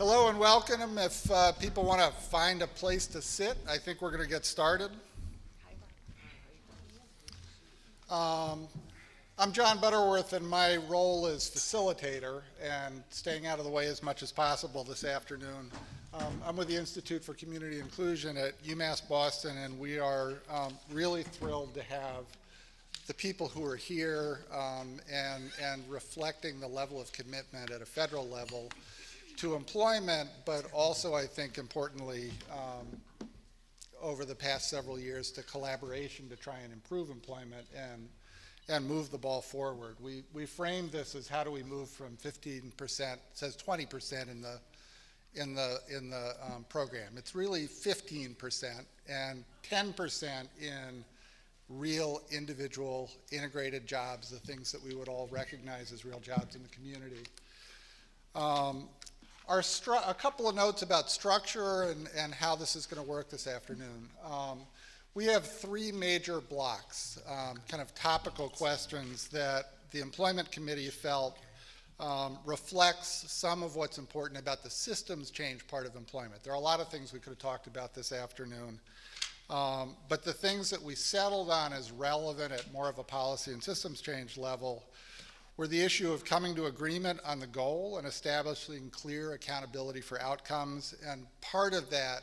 Hello and welcome. If people want to find a place to sit, I think we're going to get started. I'm John Butterworth, and my role is facilitator and staying out of the way as much as possible this afternoon. I'm with the Institute for Community Inclusion at UMass Boston, and we are really thrilled to have the people who are here and reflecting the level of commitment at a federal level to employment, but also, I think, importantly, over the past several years to collaboration to try and improve employment and move the ball forward. We framed this as how do we move from 15%, it says 20% in the program. It's really 15% and 10% in real individual integrated jobs, the things that we would all recognize as real jobs in the community. A couple of notes about structure and how this is going to work this afternoon. We have three major blocks, kind of topical questions that the Employment Committee felt reflects some of what's important about the systems change part of employment. There are a lot of things we could have talked about this afternoon, but the things that we settled on as relevant at more of a policy and systems change level were the issue of coming to agreement on the goal and establishing clear accountability for outcomes. And part of that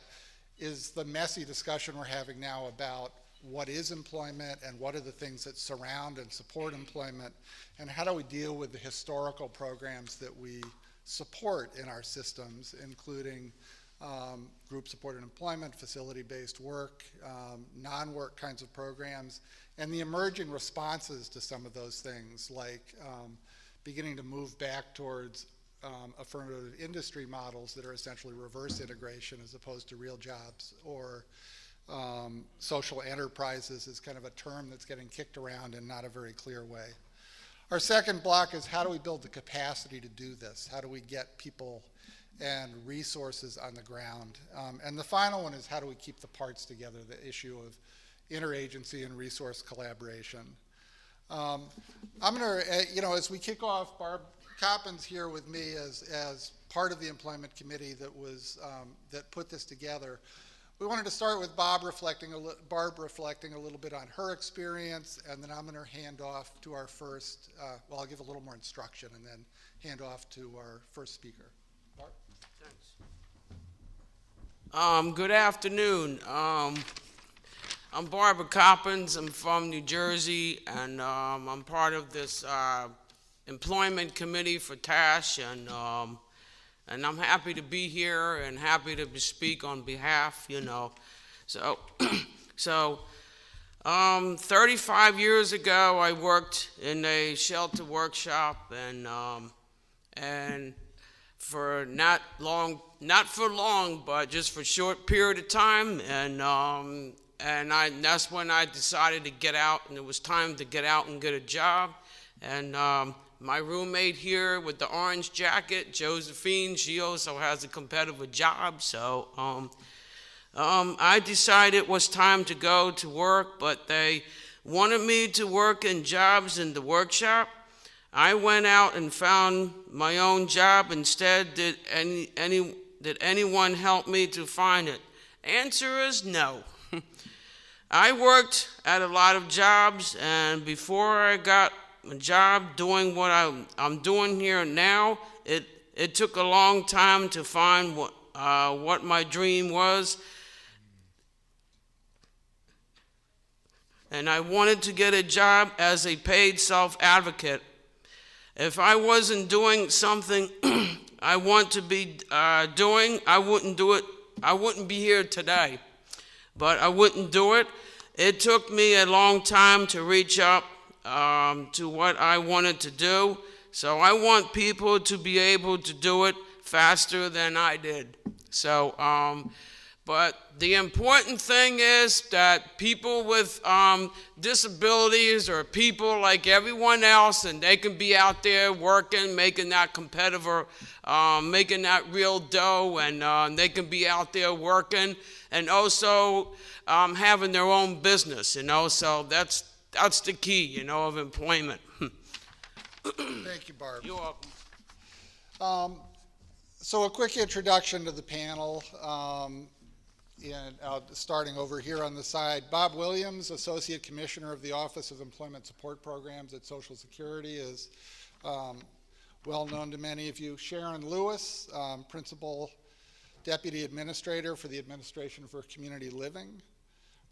is the messy discussion we're having now about what is employment and what are the things that surround and support employment, and how do we deal with the historical programs that we support in our systems, including group-supported employment, facility-based work, non-work kinds of programs, and the emerging responses to some of those things, like beginning to move back towards affirmative industry models that are essentially reverse integration as opposed to real jobs, or social enterprises is kind of a term that's getting kicked around in not a very clear way. Our second block is how do we build the capacity to do this? How do we get people and resources on the ground? And the final one is how do we keep the parts together, the issue of interagency and resource collaboration. I'm going to, as we kick off, Barb Coppins here with me as part of the Employment Committee that put this together. We wanted to start with Barb reflecting a little bit on her experience, and then I'm going to hand off to our first, I'll give a little more instruction and then hand off to our first speaker. Barb? Thanks. Good afternoon. I'm Barbara Coppins. I'm from New Jersey, and I'm part of this Employment Committee for TASH, and I'm happy to be here and happy to speak on behalf, So, 35 years ago, I worked in a shelter workshop, and for not for long, but just for a short period of time, and that's when I decided to get out, and it was time to get out and get a job. And my roommate here with the orange jacket, Josephine, she also has a competitive job. So I decided it was time to go to work, but they wanted me to work in jobs in the workshop. I went out and found my own job instead. Did anyone help me to find it? Answer is no. I worked at a lot of jobs, and before I got a job doing what I'm doing here now, it took a long time to find what my dream was. And I wanted to get a job as a paid self-advocate. If I wasn't doing something I want to be doing, I wouldn't do it. I wouldn't be here today. But I wouldn't do it. It took me a long time to reach up to what I wanted to do. So I want people to be able to do it faster than I did. So, but the important thing is that people with disabilities are people like everyone else, and they can be out there working, making that competitor, making that real dough, and they can be out there working and also having their own business, so that's the key, of employment. Thank you, Barb. You're welcome. So a quick introduction to the panel. Starting over here on the side, Bob Williams, Associate Commissioner of the Office of Employment Support Programs at Social Security, is well known to many of you. Sharon Lewis, Principal Deputy Administrator for the Administration for Community Living.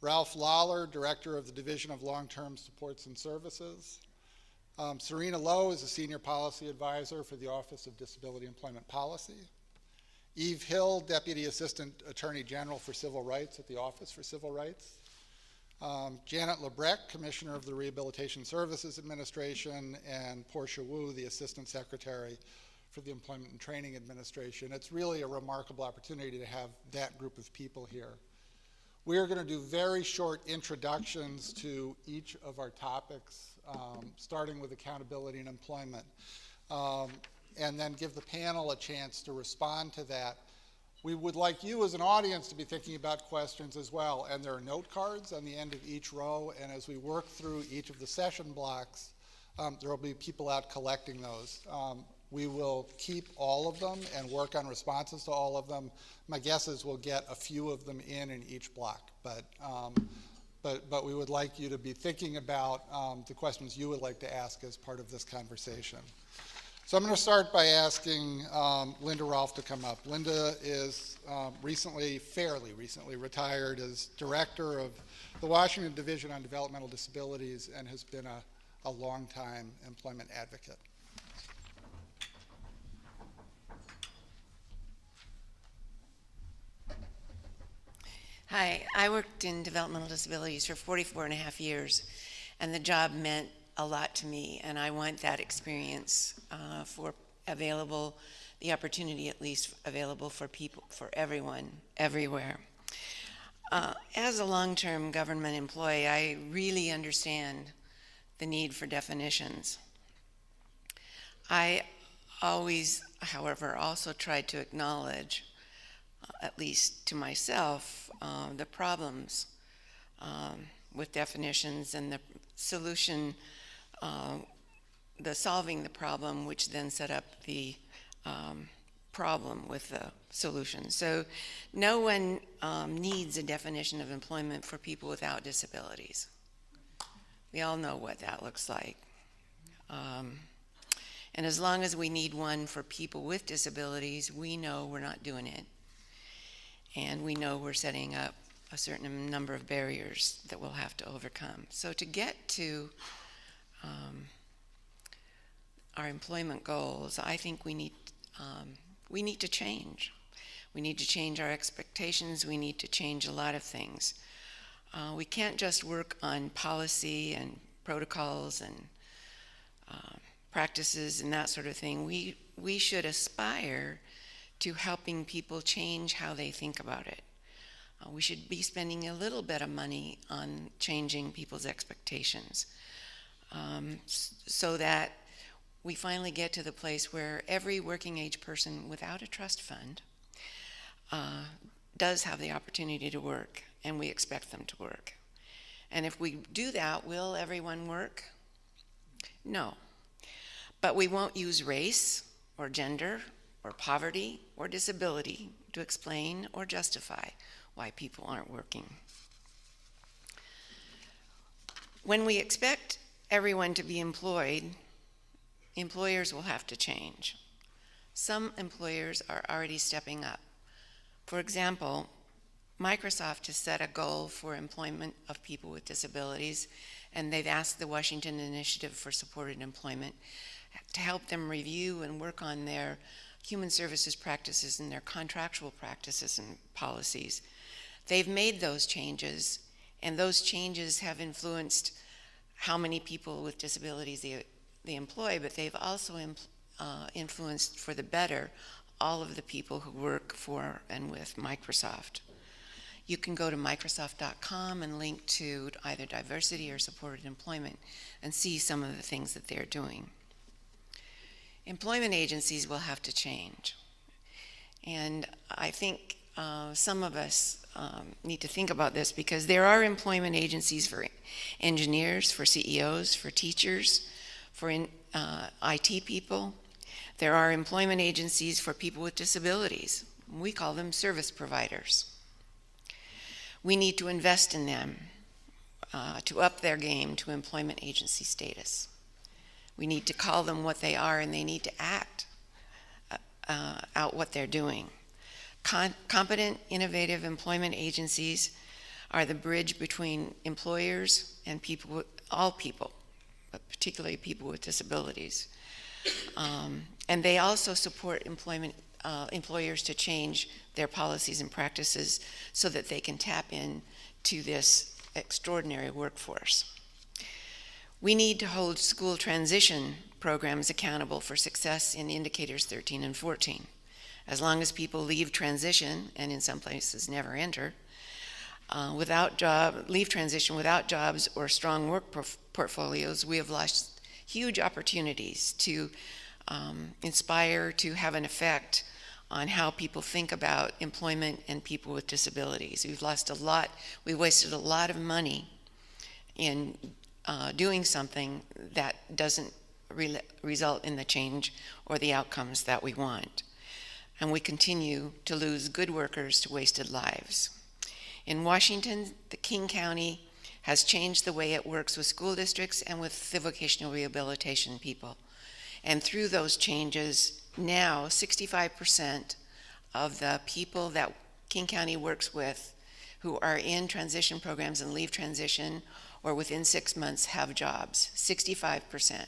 Ralph Lawler, Director of the Division of Long-Term Supports and Services. Serena Lowe is a Senior Policy Advisor for the Office of Disability Employment Policy. Eve Hill, Deputy Assistant Attorney General for Civil Rights at the Office for Civil Rights. Janet Lebrecht, Commissioner of the Rehabilitation Services Administration, and Portia Wu, the Assistant Secretary for the Employment and Training Administration. It's really a remarkable opportunity to have that group of people here. We are going to do very short introductions to each of our topics, starting with accountability and employment, and then give the panel a chance to respond to that. We would like you as an audience to be thinking about questions as well, and there are note cards on the end of each row, and as we work through each of the session blocks, there will be people out collecting those. We will keep all of them and work on responses to all of them. My guess is we'll get a few of them in each block, but we would like you to be thinking about the questions you would like to ask as part of this conversation. So I'm going to start by asking Linda Rolfe to come up. Linda is fairly recently retired as Director of the Washington Division on Developmental Disabilities and has been a long-time employment advocate. Hi, I worked in developmental disabilities for 44 and a half years, and the job meant a lot to me, and I want that experience the opportunity at least available for people, for everyone, everywhere. As a long-term government employee, I really understand the need for definitions. I always, however, also tried to acknowledge, at least to myself, the problems with definitions and the solution, the solving the problem, which then set up the problem with the solution. So no one needs a definition of employment for people without disabilities. We all know what that looks like. And as long as we need one for people with disabilities, we know we're not doing it. And we know we're setting up a certain number of barriers that we'll have to overcome. So to get to our employment goals, I think we need to change. We need to change our expectations. We need to change a lot of things. We can't just work on policy and protocols and practices and that sort of thing. We should aspire to helping people change how they think about it. We should be spending a little bit of money on changing people's expectations so that we finally get to the place where every working age person without a trust fund does have the opportunity to work, and we expect them to work. And if we do that, will everyone work? No. But we won't use race or gender or poverty or disability to explain or justify why people aren't working. When we expect everyone to be employed, employers will have to change. Some employers are already stepping up. For example, Microsoft has set a goal for employment of people with disabilities, and they've asked the Washington Initiative for Supported Employment to help them review and work on their human services practices and their contractual practices and policies. They've made those changes, and those changes have influenced how many people with disabilities they employ, but they've also influenced for the better all of the people who work for and with Microsoft. You can go to Microsoft.com and link to either diversity or supported employment and see some of the things that they're doing. Employment agencies will have to change. And I think some of us need to think about this, because there are employment agencies for engineers, for CEOs, for teachers, for IT people. There are employment agencies for people with disabilities. We call them service providers. We need to invest in them to up their game to employment agency status. We need to call them what they are, and they need to act out what they're doing. Competent, innovative employment agencies are the bridge between employers and people, all people, but particularly people with disabilities. And they also support employers to change their policies and practices so that they can tap into this extraordinary workforce. We need to hold school transition programs accountable for success in indicators 13 and 14. As long as people leave transition, and in some places never enter, leave transition without jobs or strong work portfolios, we have lost huge opportunities to inspire, to have an effect on how people think about employment and people with disabilities. We've wasted a lot of money in doing something that doesn't result in the change or the outcomes that we want. And we continue to lose good workers to wasted lives. In Washington, the King County has changed the way it works with school districts and with the vocational rehabilitation people. And through those changes, now 65% of the people that King County works with who are in transition programs and leave transition or within 6 months have jobs, 65%.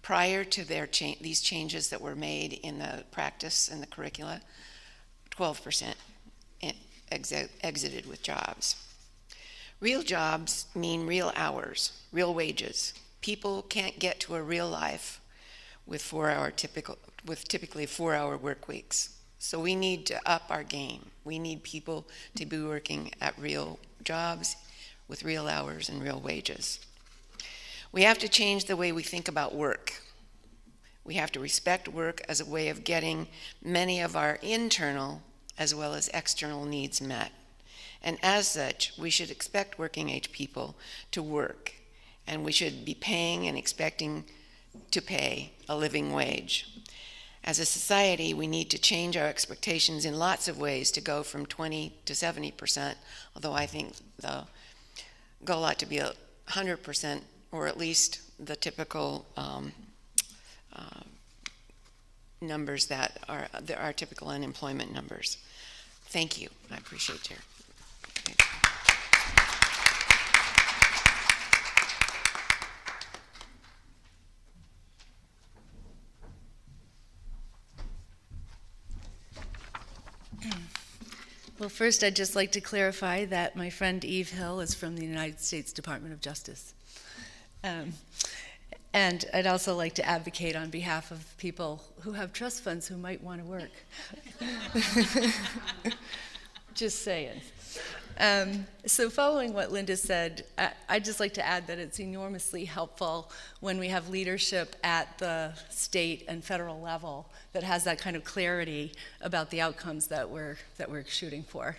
Prior to these changes that were made in the practice and the curricula, 12% exited with jobs. Real jobs mean real hours, real wages. People can't get to a real life with typically 4-hour work weeks. So we need to up our game. We need people to be working at real jobs with real hours and real wages. We have to change the way we think about work. We have to respect work as a way of getting many of our internal as well as external needs met. And as such, we should expect working age people to work, and we should be paying and expecting to pay a living wage. As a society, we need to change our expectations in lots of ways to go from 20 to 70%, although I think the goal ought to be 100%, or at least the typical numbers that are typical unemployment numbers. Thank you. I appreciate your. Well, first, I'd just like to clarify that my friend Eve Hill is from the United States Department of Justice. And I'd also like to advocate on behalf of people who have trust funds who might want to work. Just saying. So following what Linda said, I'd just like to add that it's enormously helpful when we have leadership at the state and federal level that has that kind of clarity about the outcomes that we're shooting for.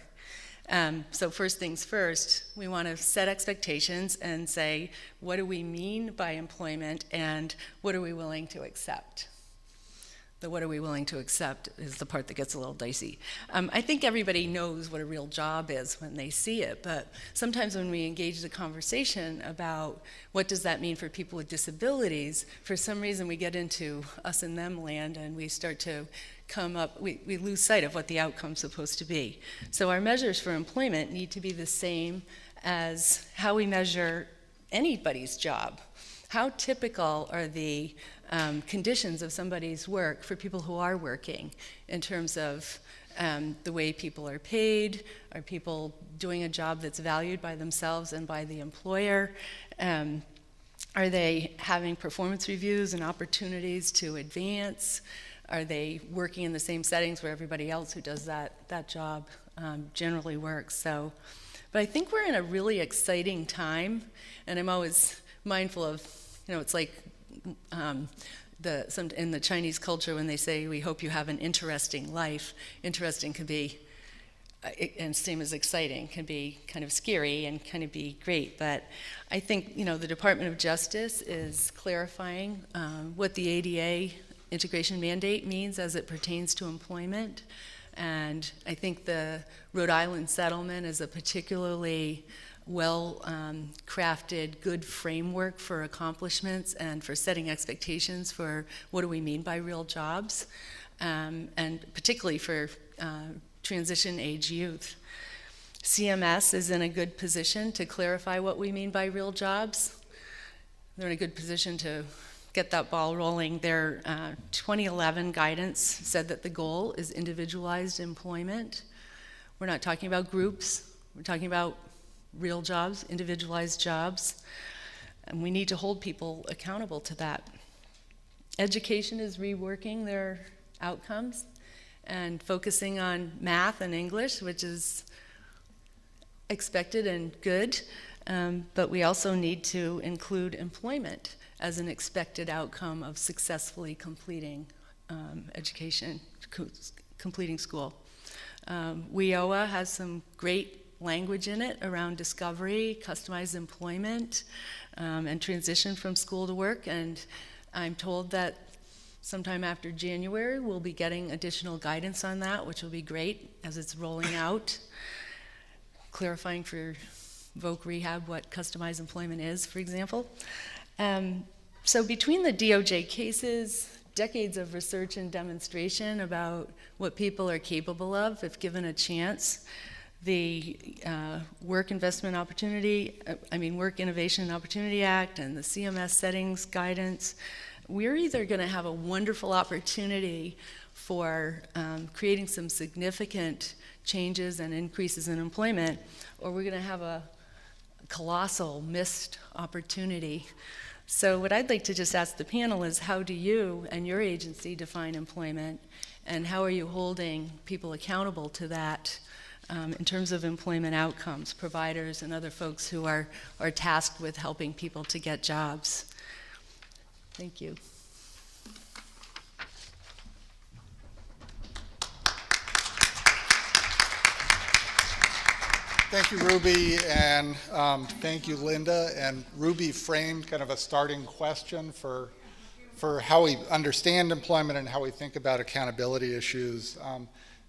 So first things first, we want to set expectations and say, what do we mean by employment and what are we willing to accept? The what are we willing to accept is the part that gets a little dicey. I think everybody knows what a real job is when they see it, but sometimes when we engage the conversation about what does that mean for people with disabilities, for some reason we get into us and them land and we start to come up, we lose sight of what the outcome's supposed to be. So our measures for employment need to be the same as how we measure anybody's job. How typical are the conditions of somebody's work for people who are working in terms of the way people are paid? Are people doing a job that's valued by themselves and by the employer? Are they having performance reviews and opportunities to advance? Are they working in the same settings where everybody else who does that job generally works? So, but I think we're in a really exciting time, and I'm always mindful of, it's like in the Chinese culture when they say, we hope you have an interesting life. Interesting can be, and same as exciting, can be kind of scary and kind of be great. But I think, the Department of Justice is clarifying what the ADA integration mandate means as it pertains to employment. And I think the Rhode Island settlement is a particularly well-crafted, good framework for accomplishments and for setting expectations for what do we mean by real jobs, and particularly for transition age youth. CMS is in a good position to clarify what we mean by real jobs. They're in a good position to get that ball rolling. Their 2011 guidance said that the goal is individualized employment. We're not talking about groups. We're talking about real jobs, individualized jobs. And we need to hold people accountable to that. Education is reworking their outcomes and focusing on math and English, which is expected and good, but we also need to include employment as an expected outcome of successfully completing education, completing school. WIOA has some great language in it around discovery, customized employment, and transition from school to work, and I'm told that sometime after January we'll be getting additional guidance on that, which will be great as it's rolling out, clarifying for Voc Rehab what customized employment is, for example. So between the DOJ cases, decades of research and demonstration about what people are capable of if given a chance, the Work Innovation and Opportunity Act and the CMS settings guidance, we're either going to have a wonderful opportunity for creating some significant changes and increases in employment, or we're going to have a colossal missed opportunity. So what I'd like to just ask the panel is, how do you and your agency define employment, and how are you holding people accountable to that in terms of employment outcomes, providers and other folks who are tasked with helping people to get jobs? Thank you. Thank you, Ruby, and thank you, Linda. And Ruby framed kind of a starting question for how we understand employment and how we think about accountability issues.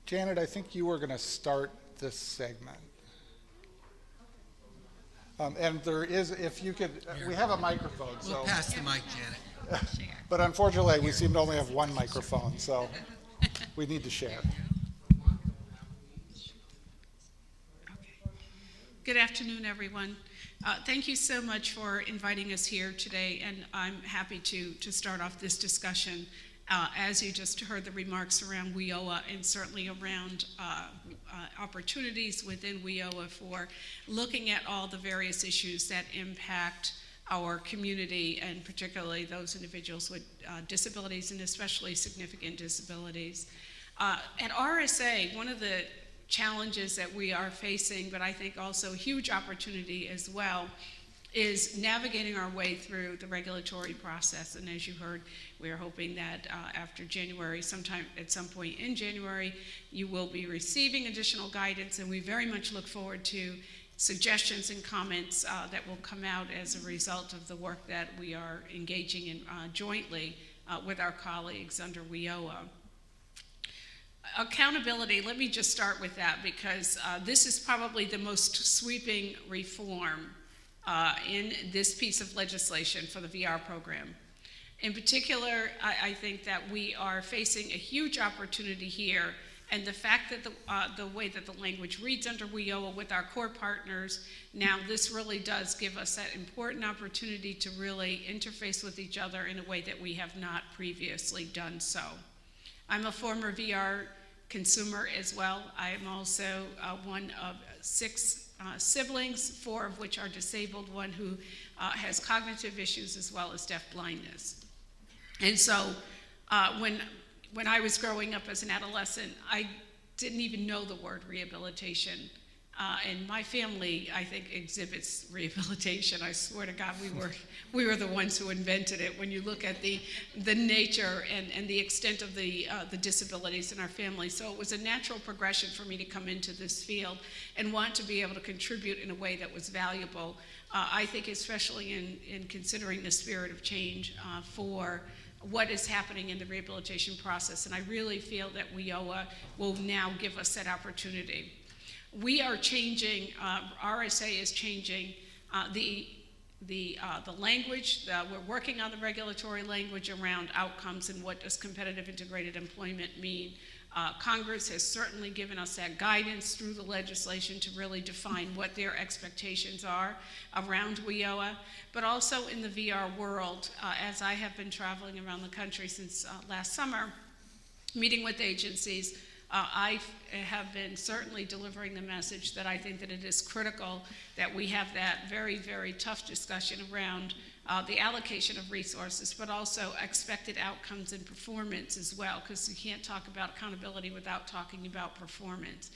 Janet, I think you were going to start this segment. And there is, if you could, we have a microphone. We'll pass the mic, Janet. But unfortunately, we seem to only have one microphone, so we need to share. Good afternoon, everyone. Thank you so much for inviting us here today, and I'm happy to start off this discussion. As you just heard the remarks around WIOA and certainly around opportunities within WIOA for looking at all the various issues that impact our community, and particularly those individuals with disabilities and especially significant disabilities. At RSA, one of the challenges that we are facing, but I think also a huge opportunity as well, is navigating our way through the regulatory process. And as you heard, we are hoping that after January, sometime at some point in January, you will be receiving additional guidance, and we very much look forward to suggestions and comments that will come out as a result of the work that we are engaging in jointly with our colleagues under WIOA. Accountability, let me just start with that, because this is probably the most sweeping reform in this piece of legislation for the VR program. In particular, I think that we are facing a huge opportunity here, and the fact that the way that the language reads under WIOA with our core partners, now this really does give us that important opportunity to really interface with each other in a way that we have not previously done so. I'm a former VR consumer as well. I am also one of 6 siblings, 4 of which are disabled, one who has cognitive issues as well as deaf blindness. And so when I was growing up as an adolescent, I didn't even know the word rehabilitation. And my family, I think, exhibits rehabilitation. I swear to God, we were the ones who invented it. When you look at the nature and the extent of the disabilities in our family, so it was a natural progression for me to come into this field and want to be able to contribute in a way that was valuable. I think, especially in considering the spirit of change for what is happening in the rehabilitation process. And I really feel that WIOA will now give us that opportunity. We are changing, RSA is changing the language. We're working on the regulatory language around outcomes and what does competitive integrated employment mean. Congress has certainly given us that guidance through the legislation to really define what their expectations are around WIOA, but also in the VR world, as I have been traveling around the country since last summer, meeting with agencies, I have been certainly delivering the message that I think that it is critical that we have that very, very tough discussion around the allocation of resources, but also expected outcomes and performance as well, because you can't talk about accountability without talking about performance.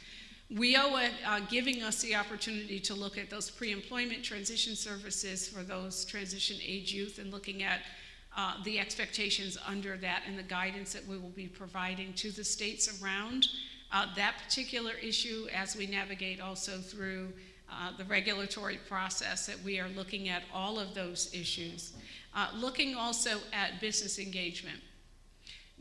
WIOA giving us the opportunity to look at those pre-employment transition services for those transition age youth and looking at the expectations under that and the guidance that we will be providing to the states around that particular issue as we navigate also through the regulatory process, that we are looking at all of those issues. Looking also at business engagement,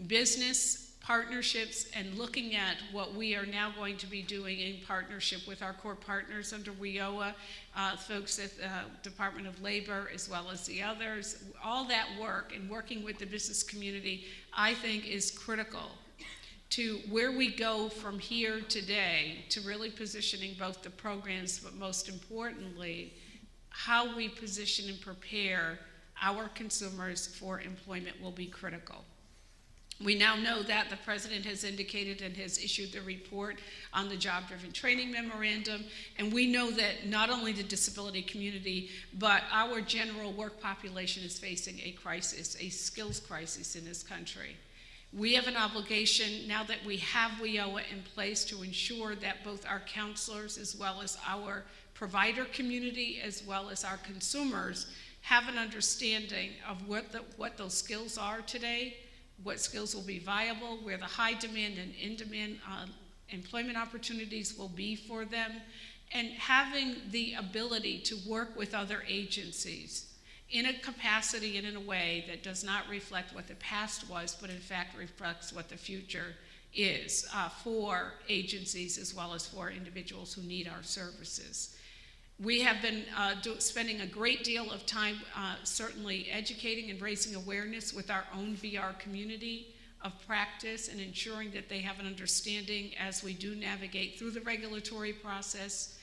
business partnerships, and looking at what we are now going to be doing in partnership with our core partners under WIOA, folks at the Department of Labor as well as the others. All that work and working with the business community, I think, is critical to where we go from here today to really positioning both the programs, but most importantly, how we position and prepare our consumers for employment will be critical. We now know that the President has indicated and has issued the report on the job-driven training memorandum, and we know that not only the disability community, but our general work population is facing a crisis, a skills crisis in this country. We have an obligation, now that we have WIOA in place, to ensure that both our counselors as well as our provider community as well as our consumers have an understanding of what those skills are today, what skills will be viable, where the high demand and in-demand employment opportunities will be for them, and having the ability to work with other agencies in a capacity and in a way that does not reflect what the past was, but in fact reflects what the future is for agencies as well as for individuals who need our services. We have been spending a great deal of time certainly educating and raising awareness with our own VR community of practice and ensuring that they have an understanding as we do navigate through the regulatory process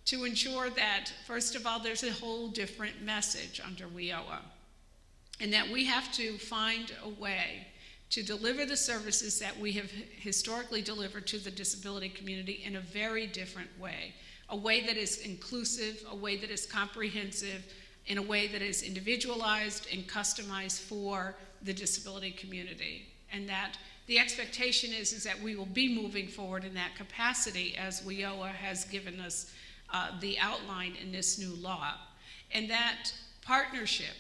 to ensure that, first of all, there's a whole different message under WIOA, and that we have to find a way to deliver the services that we have historically delivered to the disability community in a very different way. A way that is inclusive, a way that is comprehensive, in a way that is individualized and customized for the disability community. And that the expectation is that we will be moving forward in that capacity as WIOA has given us the outline in this new law. And that partnership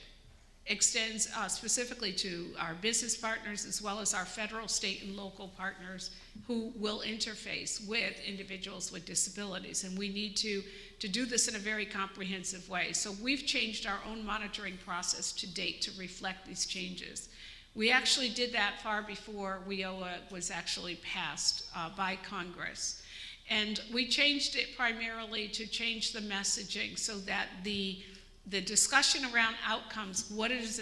extends specifically to our business partners as well as our federal, state, and local partners who will interface with individuals with disabilities. And we need to do this in a very comprehensive way. So we've changed our own monitoring process to date to reflect these changes. We actually did that far before WIOA was actually passed by Congress. And we changed it primarily to change the messaging so that the discussion around outcomes, what is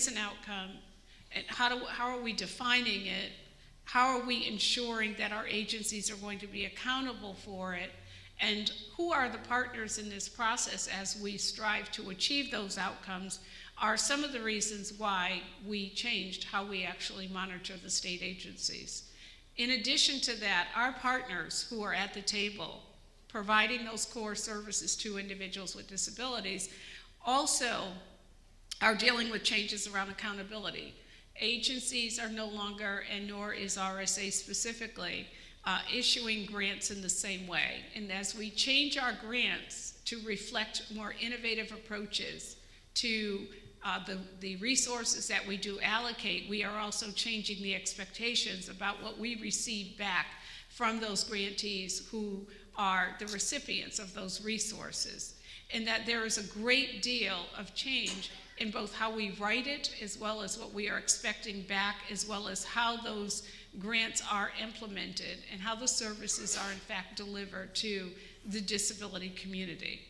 an outcome, and how are we defining it, how are we ensuring that our agencies are going to be accountable for it, and who are the partners in this process as we strive to achieve those outcomes, are some of the reasons why we changed how we actually monitor the state agencies. In addition to that, our partners who are at the table providing those core services to individuals with disabilities also are dealing with changes around accountability. Agencies are no longer, and nor is RSA specifically, issuing grants in the same way. And as we change our grants to reflect more innovative approaches to the resources that we do allocate, we are also changing the expectations about what we receive back from those grantees who are the recipients of those resources. And that there is a great deal of change in both how we write it, as well as what we are expecting back, as well as how those grants are implemented and how the services are in fact delivered to the disability community.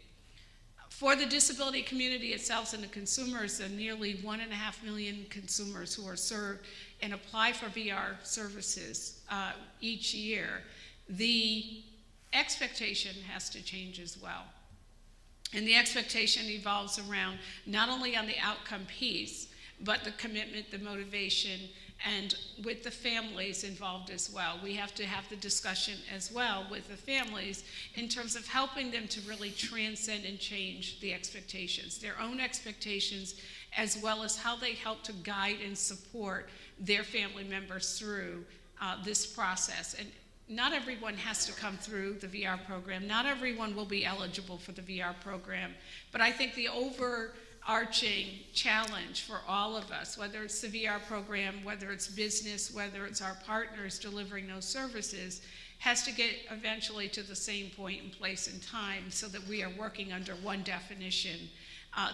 For the disability community itself and the consumers, there are nearly 1.5 million consumers who are served and apply for VR services each year. The expectation has to change as well. And the expectation evolves around not only on the outcome piece, but the commitment, the motivation, and with the families involved as well. We have to have the discussion as well with the families in terms of helping them to really transcend and change the expectations, their own expectations, as well as how they help to guide and support their family members through this process. And not everyone has to come through the VR program. Not everyone will be eligible for the VR program. But I think the overarching challenge for all of us, whether it's the VR program, whether it's business, whether it's our partners delivering those services, has to get eventually to the same point in place and time so that we are working under one definition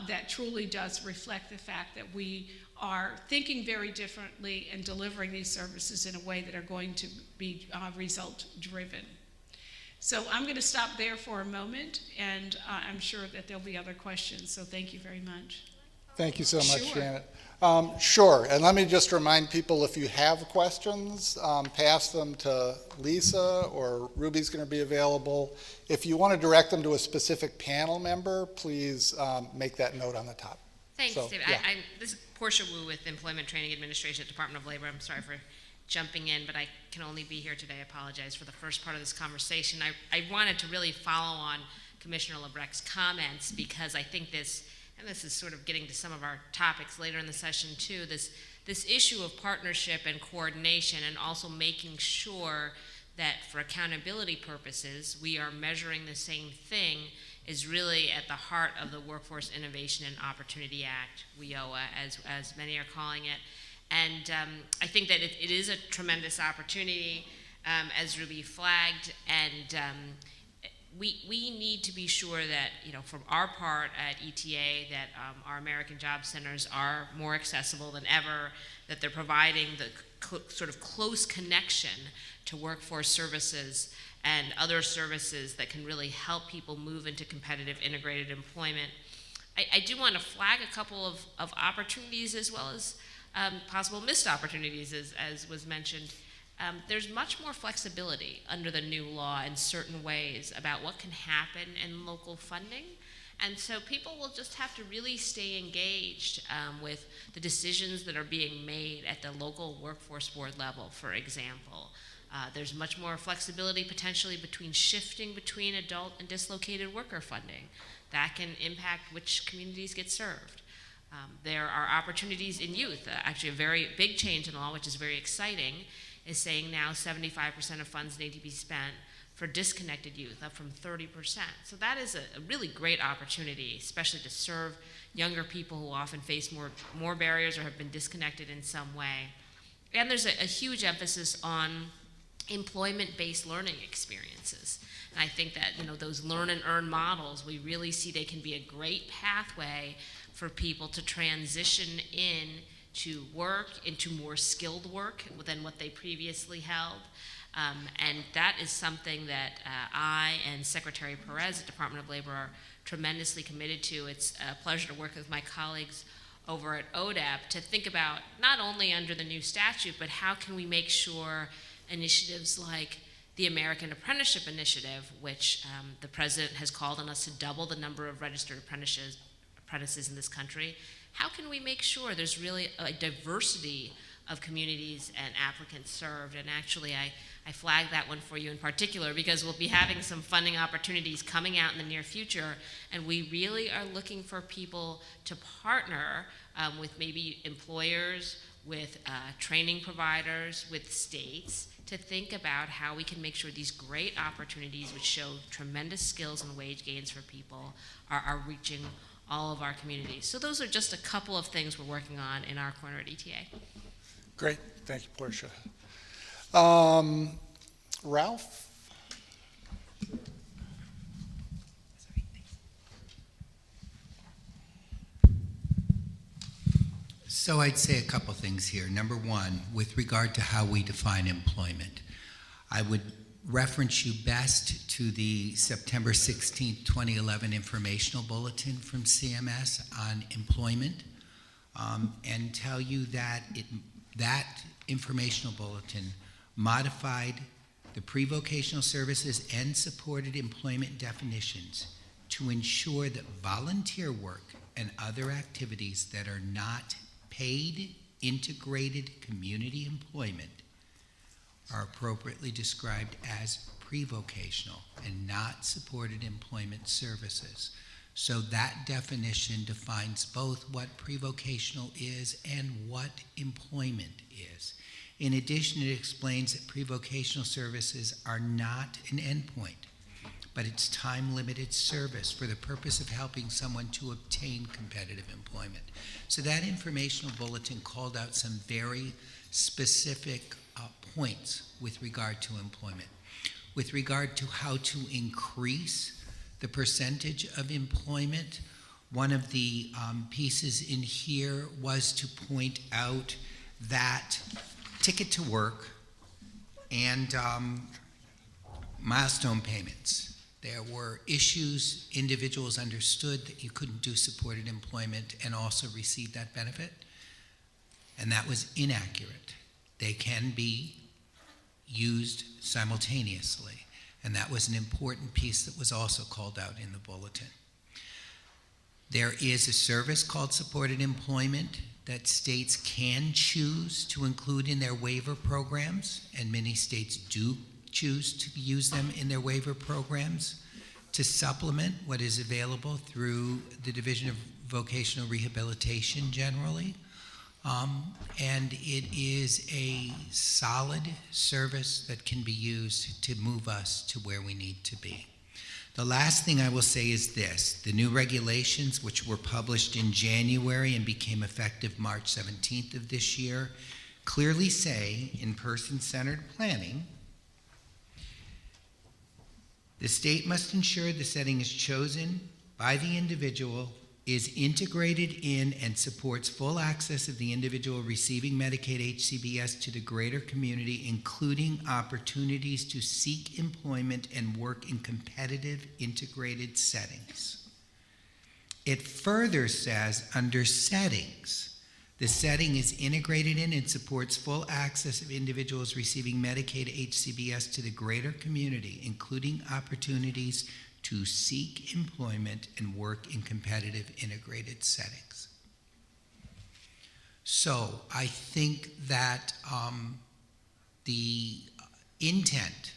that truly does reflect the fact that we are thinking very differently and delivering these services in a way that are going to be result driven. So I'm going to stop there for a moment, and I'm sure that there'll be other questions, so thank you very much. Thank you so much, Sure. Janet. Sure, and let me just remind people, if you have questions, pass them to Lisa, or Ruby's going to be available. If you want to direct them to a specific panel member, please make that note on the top. Thanks, So, David. yeah. This is Portia Wu with Employment Training Administration at Department of Labor. I'm sorry for jumping in, but I can only be here today. I apologize for the first part of this conversation. I wanted to really follow on Commissioner Lebrecht's comments, because I think this, and this is sort of getting to some of our topics later in the session too, this issue of partnership and coordination, and also making sure that for accountability purposes, we are measuring the same thing, is really at the heart of the Workforce Innovation and Opportunity Act, WIOA, as many are calling it. And I think that it is a tremendous opportunity, as Ruby flagged, and we need to be sure that, from our part at ETA, that our American Job Centers are more accessible than ever, that they're providing the sort of close connection to workforce services and other services that can really help people move into competitive integrated employment. I do want to flag a couple of opportunities, as well as possible missed opportunities, as was mentioned. There's much more flexibility under the new law in certain ways about what can happen in local funding. And so people will just have to really stay engaged with the decisions that are being made at the local workforce board level, for example. There's much more flexibility potentially shifting between adult and dislocated worker funding. That can impact which communities get served. There are opportunities in youth. Actually, a very big change in law, which is very exciting, is saying now 75% of funds need to be spent for disconnected youth, up from 30%. So that is a really great opportunity, especially to serve younger people who often face more barriers or have been disconnected in some way. And there's a huge emphasis on employment-based learning experiences. And I think that, those learn and earn models, we really see they can be a great pathway for people to transition in to work, into more skilled work than what they previously held. And that is something that I and Secretary Perez at Department of Labor are tremendously committed to. It's a pleasure to work with my colleagues over at ODEP to think about, not only under the new statute, but how can we make sure initiatives like the American Apprenticeship Initiative, which the President has called on us to double the number of registered apprentices in this country. How can we make sure there's really a diversity of communities and applicants served? And actually, I flagged that one for you in particular because we'll be having some funding opportunities coming out in the near future, and we really are looking for people to partner with maybe employers, with training providers, with states, to think about how we can make sure these great opportunities, which show tremendous skills and wage gains for people, are reaching all of our communities. So those are just a couple of things we're working on in our corner at ETA. Great, thank you, Portia. Ralph? So I'd say a couple things here. Number one, with regard to how we define employment, I would reference you best to the September 16, 2011 informational bulletin from CMS on employment, and tell you that that informational bulletin modified the pre-vocational services and supported employment definitions to ensure that volunteer work and other activities that are not paid integrated community employment are appropriately described as pre-vocational and not supported employment services. So that definition defines both what pre-vocational is and what employment is. In addition, it explains that pre-vocational services are not an endpoint, but it's time-limited service for the purpose of helping someone to obtain competitive employment. So that informational bulletin called out some very specific points with regard to employment. With regard to how to increase the percentage of employment, one of the pieces in here was to point out that Ticket to Work and milestone payments, there were issues, individuals understood that you couldn't do supported employment and also receive that benefit, and that was inaccurate. They can be used simultaneously, and that was an important piece that was also called out in the bulletin. There is a service called supported employment that states can choose to include in their waiver programs, and many states do choose to use them in their waiver programs to supplement what is available through the Division of Vocational Rehabilitation generally. And it is a solid service that can be used to move us to where we need to be. The last thing I will say is this: the new regulations, which were published in January and became effective March 17th of this year, clearly say in person-centered planning, the state must ensure the setting is chosen by the individual, is integrated in and supports full access of the individual receiving Medicaid HCBS to the greater community, including opportunities to seek employment and work in competitive integrated settings. It further says under settings, the setting is integrated in and supports full access of individuals receiving Medicaid HCBS to the greater community, including opportunities to seek employment and work in competitive integrated settings. So I think that the intent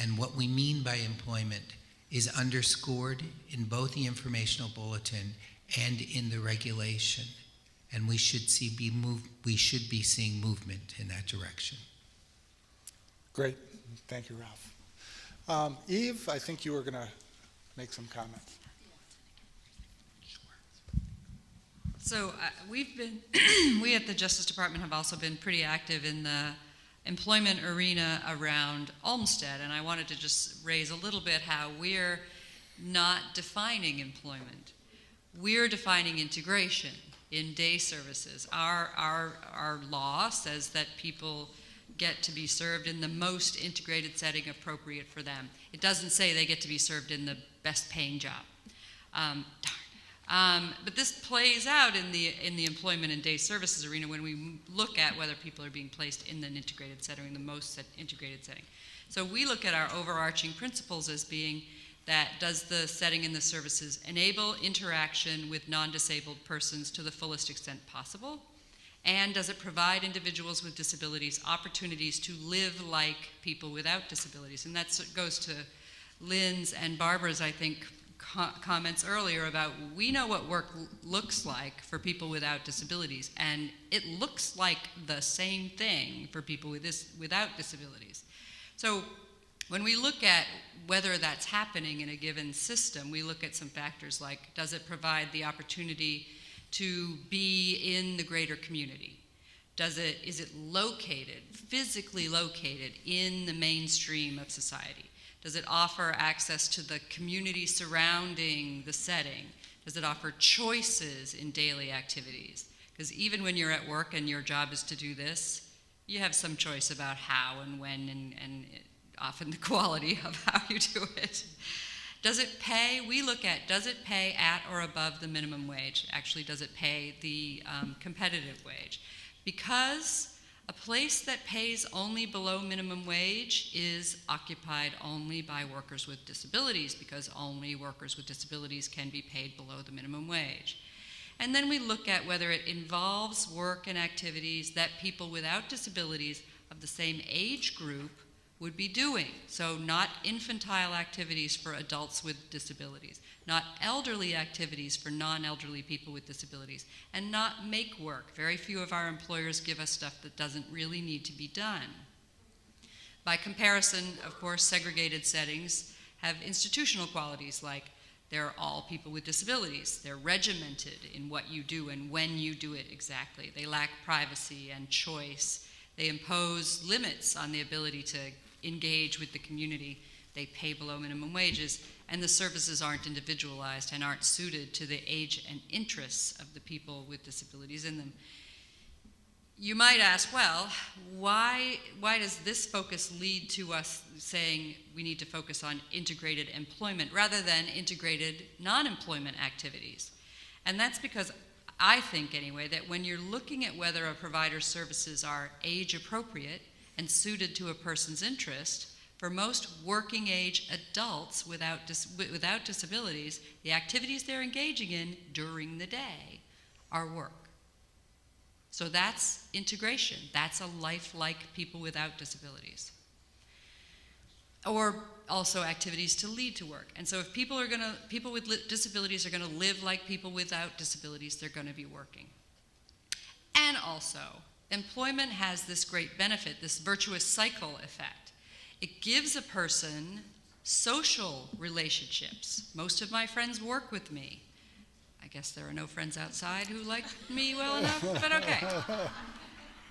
and what we mean by employment is underscored in both the informational bulletin and in the regulation. And we should be seeing movement in that direction. Great. Thank you, Ralph. Eve, I think you were going to make some comments. So we've been, we at the Justice Department have also been pretty active in the employment arena around Olmsted, and I wanted to just raise a little bit how we're not defining employment. We're defining integration in day services. Our law says that people get to be served in the most integrated setting appropriate for them. It doesn't say they get to be served in the best paying job. But this plays out in the employment and day services arena when we look at whether people are being placed in an integrated setting, in the most integrated setting. So we look at our overarching principles as being that does the setting and the services enable interaction with non-disabled persons to the fullest extent possible? And does it provide individuals with disabilities opportunities to live like people without disabilities? And that goes to Lynn's and Barbara's, I think, comments earlier about we know what work looks like for people without disabilities, and it looks like the same thing for people without disabilities. So when we look at whether that's happening in a given system, we look at some factors like, does it provide the opportunity to be in the greater community? Is it located, physically located in the mainstream of society? Does it offer access to the community surrounding the setting? Does it offer choices in daily activities? Because even when you're at work and your job is to do this, you have some choice about how and when and often the quality of how you do it. Does it pay? We look at, does it pay at or above the minimum wage? Actually, does it pay the competitive wage? Because a place that pays only below minimum wage is occupied only by workers with disabilities, because only workers with disabilities can be paid below the minimum wage. And then we look at whether it involves work and activities that people without disabilities of the same age group would be doing. So not infantile activities for adults with disabilities, not elderly activities for non-elderly people with disabilities, and not make work. Very few of our employers give us stuff that doesn't really need to be done. By comparison, of course, segregated settings have institutional qualities, like they're all people with disabilities. They're regimented in what you do and when you do it exactly. They lack privacy and choice. They impose limits on the ability to engage with the community. They pay below minimum wages, and the services aren't individualized and aren't suited to the age and interests of the people with disabilities in them. You might ask, well, why does this focus lead to us saying we need to focus on integrated employment rather than integrated non-employment activities? And that's because I think, anyway, that when you're looking at whether a provider's services are age appropriate and suited to a person's interest, for most working age adults without disabilities, the activities they're engaging in during the day are work. So that's integration. That's a life like people without disabilities. Or also activities to lead to work. And so if people with disabilities are going to live like people without disabilities, they're going to be working. And also, employment has this great benefit, this virtuous cycle effect. It gives a person social relationships. Most of my friends work with me. I guess there are no friends outside who like me well enough, but okay.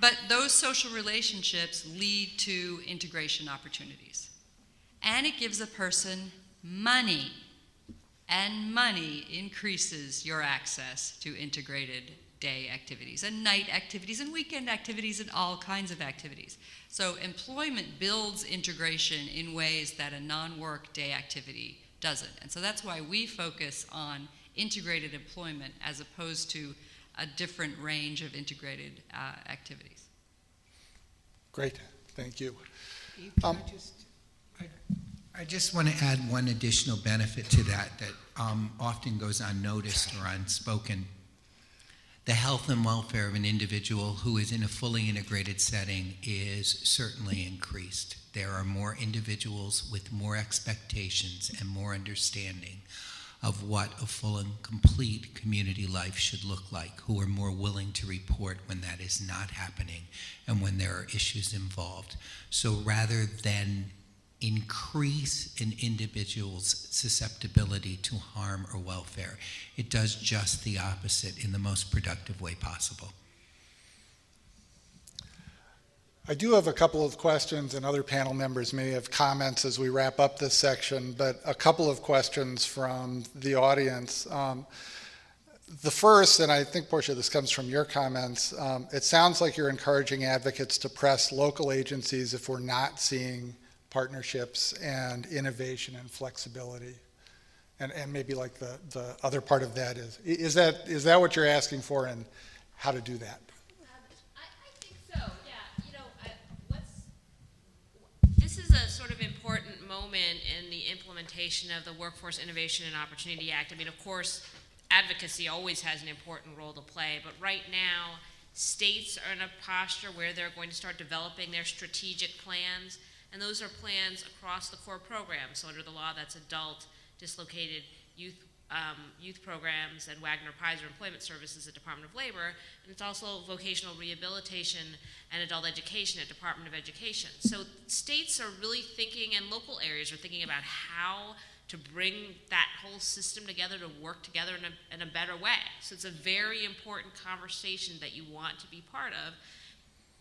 But those social relationships lead to integration opportunities. And it gives a person money, and money increases your access to integrated day activities and night activities and weekend activities and all kinds of activities. So employment builds integration in ways that a non-work day activity doesn't. And so that's why we focus on integrated employment as opposed to a different range of integrated activities. Great, thank you. I just want to add one additional benefit to that often goes unnoticed or unspoken. The health and welfare of an individual who is in a fully integrated setting is certainly increased. There are more individuals with more expectations and more understanding of what a full and complete community life should look like, who are more willing to report when that is not happening and when there are issues involved. So rather than increase an individual's susceptibility to harm or welfare, it does just the opposite in the most productive way possible. I do have a couple of questions, and other panel members may have comments as we wrap up this section, but a couple of questions from the audience. The first, and I think, Portia, this comes from your comments, it sounds like you're encouraging advocates to press local agencies if we're not seeing partnerships and innovation and flexibility. And maybe like the other part of that is that what you're asking for, and how to do that? I think so, yeah. You know, this is a sort of important moment in the implementation of the Workforce Innovation and Opportunity Act. I mean, of course, advocacy always has an important role to play, but right now, states are in a posture where they're going to start developing their strategic plans, and those are plans across the core program. So under the law, that's adult, dislocated youth programs, and Wagner-Peiser Employment Services at Department of Labor, and it's also vocational rehabilitation and adult education at Department of Education. So states are really thinking, and local areas are thinking about how to bring that whole system together to work together in a better way. So it's a very important conversation that you want to be part of.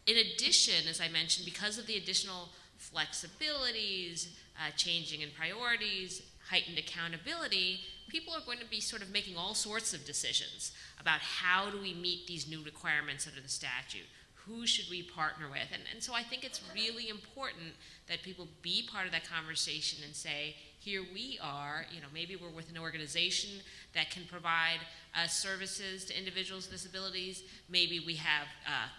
In addition, as I mentioned, because of the additional flexibilities, changing in priorities, heightened accountability, people are going to be sort of making all sorts of decisions about how do we meet these new requirements under the statute. Who should we partner with? And so I think it's really important that people be part of that conversation and say, here we are, maybe we're with an organization that can provide services to individuals with disabilities. Maybe we have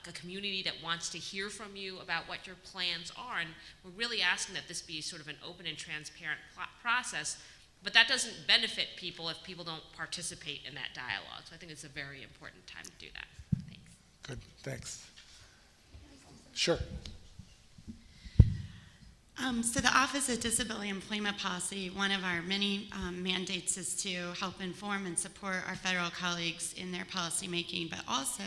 a community that wants to hear from you about what your plans are. And we're really asking that this be sort of an open and transparent process. But that doesn't benefit people if people don't participate in that dialogue. So I think it's a very important time to do that. Thanks. Good, thanks. Sure. So the Office of Disability Employment Policy, one of our many mandates is to help inform and support our federal colleagues in their policy making, but also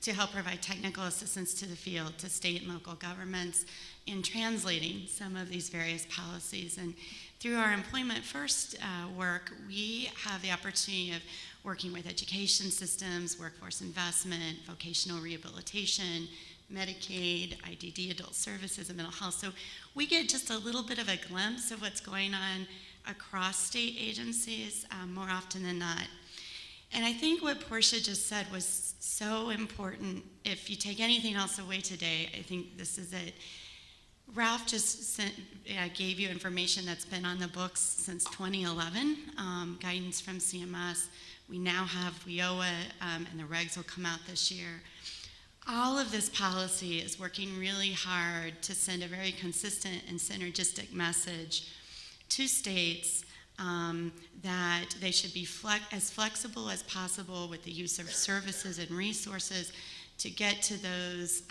to help provide technical assistance to the field, to state and local governments in translating some of these various policies. And through our Employment First work, we have the opportunity of working with education systems, workforce investment, vocational rehabilitation, Medicaid, IDD, adult services, and mental health. So we get just a little bit of a glimpse of what's going on across state agencies more often than not. And I think what Portia just said was so important. If you take anything else away today, I think this is it. Ralph just gave you information that's been on the books since 2011, guidance from CMS. We now have WIOA, and the regs will come out this year. All of this policy is working really hard to send a very consistent and synergistic message to states that they should be as flexible as possible with the use of services and resources to get to those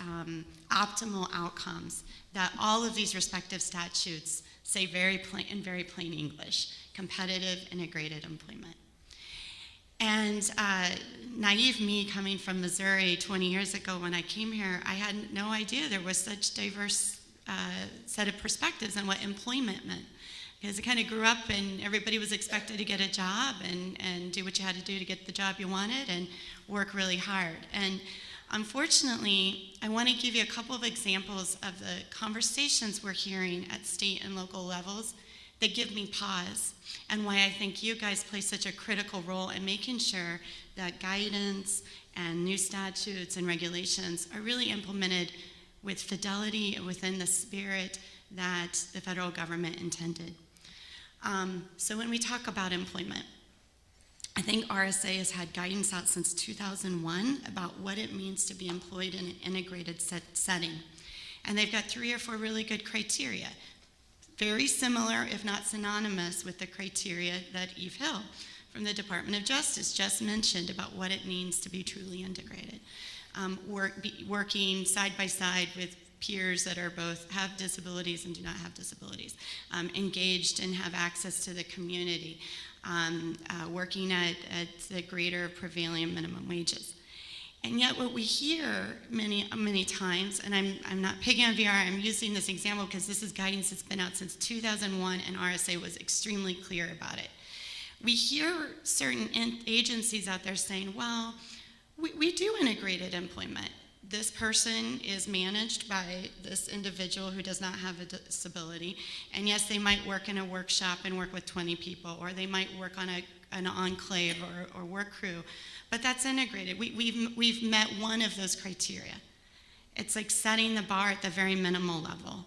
optimal outcomes that all of these respective statutes say in very plain English: competitive integrated employment. And naive me, coming from Missouri 20 years ago when I came here, I had no idea there was such diverse set of perspectives on what employment meant. Because I kind of grew up and everybody was expected to get a job and do what you had to do to get the job you wanted and work really hard. And unfortunately, I want to give you a couple of examples of the conversations we're hearing at state and local levels that give me pause, and why I think you guys play such a critical role in making sure that guidance and new statutes and regulations are really implemented with fidelity and within the spirit that the federal government intended. So when we talk about employment, I think RSA has had guidance out since 2001 about what it means to be employed in an integrated setting. And they've got 3 or 4 really good criteria. Very similar, if not synonymous, with the criteria that Eve Hill from the Department of Justice just mentioned about what it means to be truly integrated. Working side by side with peers that are both have disabilities and do not have disabilities, engaged and have access to the community, working at the greater prevailing minimum wages. And yet what we hear many times, and I'm not picking on VR, I'm using this example because this is guidance that's been out since 2001 and RSA was extremely clear about it. We hear certain agencies out there saying, well, we do integrated employment. This person is managed by this individual who does not have a disability, and yes, they might work in a workshop and work with 20 people, or they might work on an enclave or work crew, but that's integrated. We've met one of those criteria. It's like setting the bar at the very minimal level.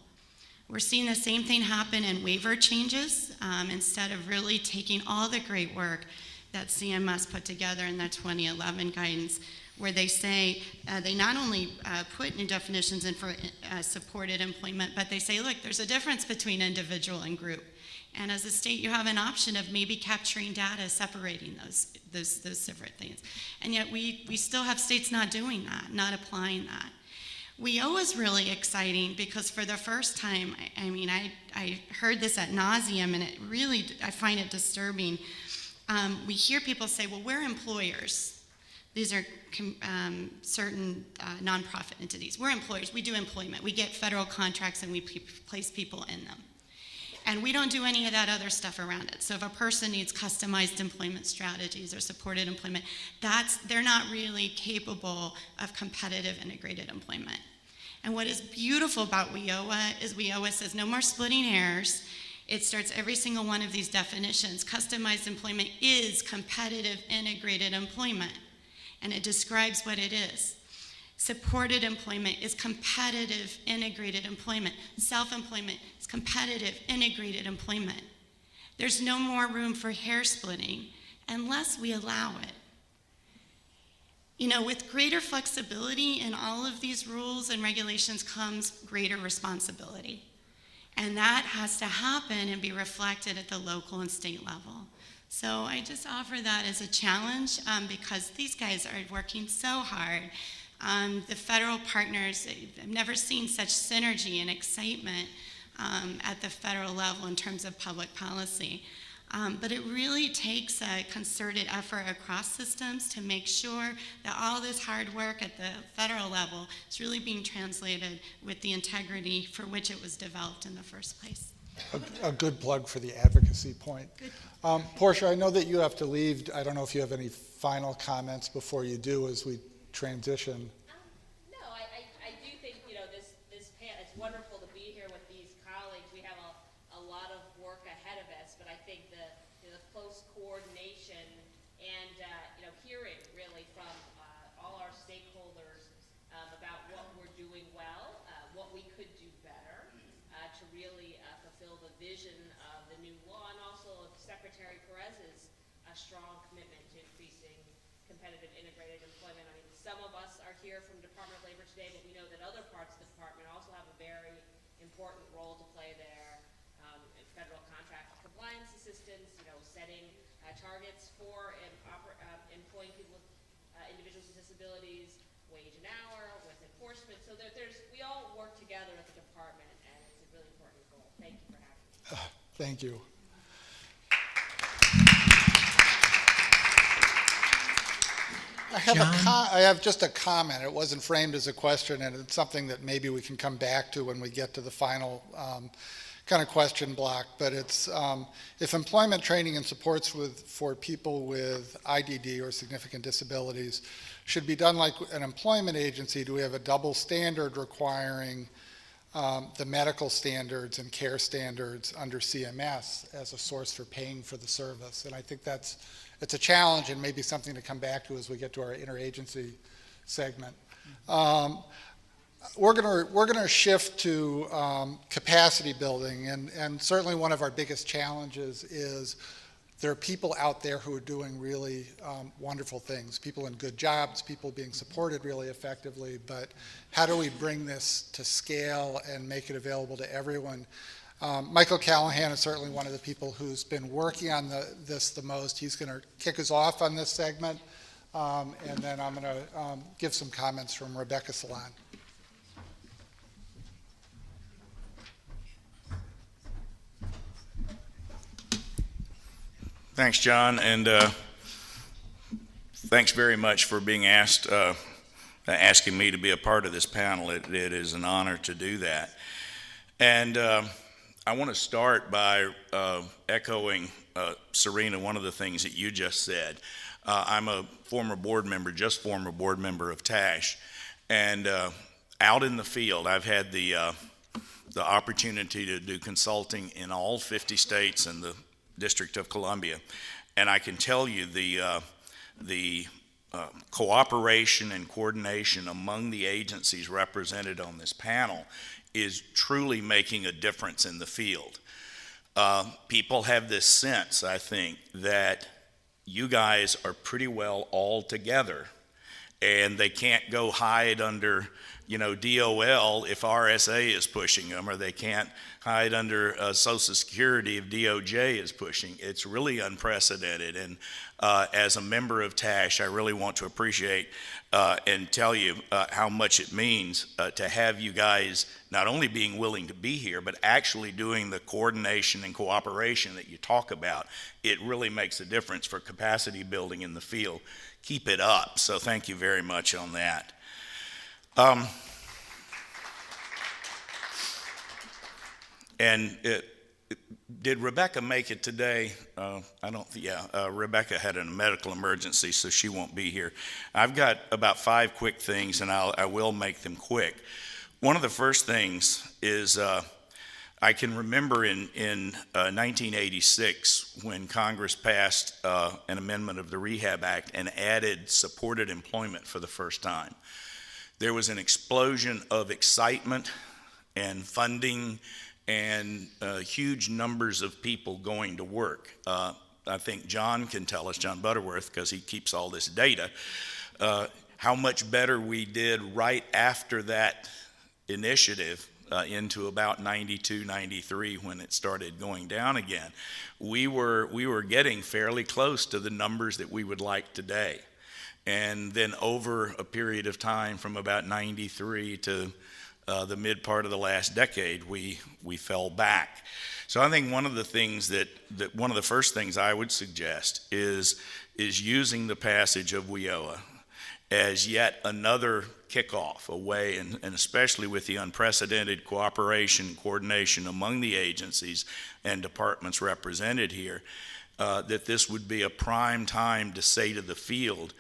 We're seeing the same thing happen in waiver changes instead of really taking all the great work that CMS put together in that 2011 guidance, where they say they not only put new definitions in for supported employment, but they say, look, there's a difference between individual and group. And as a state, you have an option of maybe capturing data, separating those separate things. And yet we still have states not doing that, not applying that. WIOA is really exciting because for the first time, I heard this ad nauseum, and I find it disturbing. We hear people say, well, we're employers. These are certain nonprofit entities. We're employers. We do employment. We get federal contracts and we place people in them. And we don't do any of that other stuff around it. So if a person needs customized employment strategies or supported employment, they're not really capable of competitive integrated employment. And what is beautiful about WIOA is WIOA says no more splitting hairs. It starts every single one of these definitions. Customized employment is competitive integrated employment, and it describes what it is. Supported employment is competitive integrated employment. Self-employment is competitive integrated employment. There's no more room for hair splitting unless we allow it. You know, with greater flexibility in all of these rules and regulations comes greater responsibility. And that has to happen and be reflected at the local and state level. So I just offer that as a challenge because these guys are working so hard. The federal partners, I've never seen such synergy and excitement at the federal level in terms of public policy. But it really takes a concerted effort across systems to make sure that all this hard work at the federal level is really being translated with the integrity for which it was developed in the first place. A good plug for the advocacy point. Portia, I know that you have to leave. I don't know if you have any final comments before you do as we transition. No, I do think, this panel, it's wonderful to be here with these colleagues. We have a lot of work ahead of us, but I think the close coordination and, hearing really from all our stakeholders about what we're doing well, what we could do better to really fulfill the vision of the new law, and also of Secretary Perez's strong commitment to increasing competitive integrated employment. I mean, some of us are here from Department of Labor today, but we know that other parts of the department also have a very important role to play there. Federal contract compliance assistance, setting targets for employing people with individuals with disabilities, wage and hour, with enforcement. So we all work together at the department, and it's a really important goal. Thank you for having me. Thank you. I have just a comment. It wasn't framed as a question, and it's something that maybe we can come back to when we get to the final kind of question block. But it's if employment training and supports for people with IDD or significant disabilities should be done like an employment agency, do we have a double standard requiring the medical standards and care standards under CMS as a source for paying for the service? And I think it's a challenge and maybe something to come back to as we get to our interagency segment. We're gonna shift to capacity building, and certainly one of our biggest challenges is there are people out there who are doing really wonderful things, people in good jobs, people being supported really effectively, but how do we bring this to scale and make it available to everyone? Michael Callahan is certainly one of the people who's been working on this the most. He's going to kick us off on this segment, and then I'm going to give some comments from Rebecca Salon. Thanks, John, and thanks very much for being asking me to be a part of this panel. It is an honor to do that. And I want to start by echoing, Serena, one of the things that you just said. I'm a former board member of TASH, and out in the field, I've had the opportunity to do consulting in all 50 states and the District of Columbia, and I can tell you the cooperation and coordination among the agencies represented on this panel is truly making a difference in the field. People have this sense, I think, that you guys are pretty well all together, and they can't go hide under, DOL if RSA is pushing them, or they can't hide under Social Security if DOJ is pushing. It's really unprecedented, and as a member of TASH, I really want to appreciate and tell you how much it means to have you guys not only being willing to be here, but actually doing the coordination and cooperation that you talk about. It really makes a difference for capacity building in the field. Keep it up. So thank you very much on that. Did Rebecca make it today? Rebecca had a medical emergency, so she won't be here. I've got about 5 quick things, and I will make them quick. One of the first things is I can remember in 1986 when Congress passed an amendment of the Rehab Act and added supported employment for the first time. There was an explosion of excitement and funding and huge numbers of people going to work. I think John can tell us, John Butterworth, because he keeps all this data, how much better we did right after that initiative into about 92, 93 when it started going down again. We were getting fairly close to the numbers that we would like today. And then over a period of time from about 93 to the mid part of the last decade, we fell back. So I think one of the things that one of the first things I would suggest is using the passage of WIOA as yet another kickoff, a way, and especially with the unprecedented cooperation, coordination among the agencies and departments represented here, that this would be a prime time to say to the field,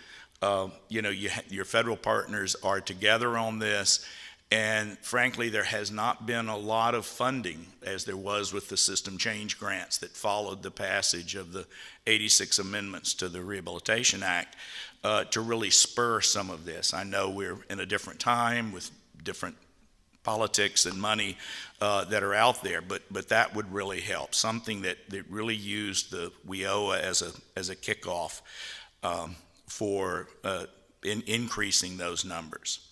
your federal partners are together on this, and frankly, there has not been a lot of funding, as there was with the system change grants that followed the passage of the 86 amendments to the Rehabilitation Act, to really spur some of this. I know we're in a different time with different politics and money that are out there, but that would really help. Something that really used the WIOA as a kickoff for increasing those numbers.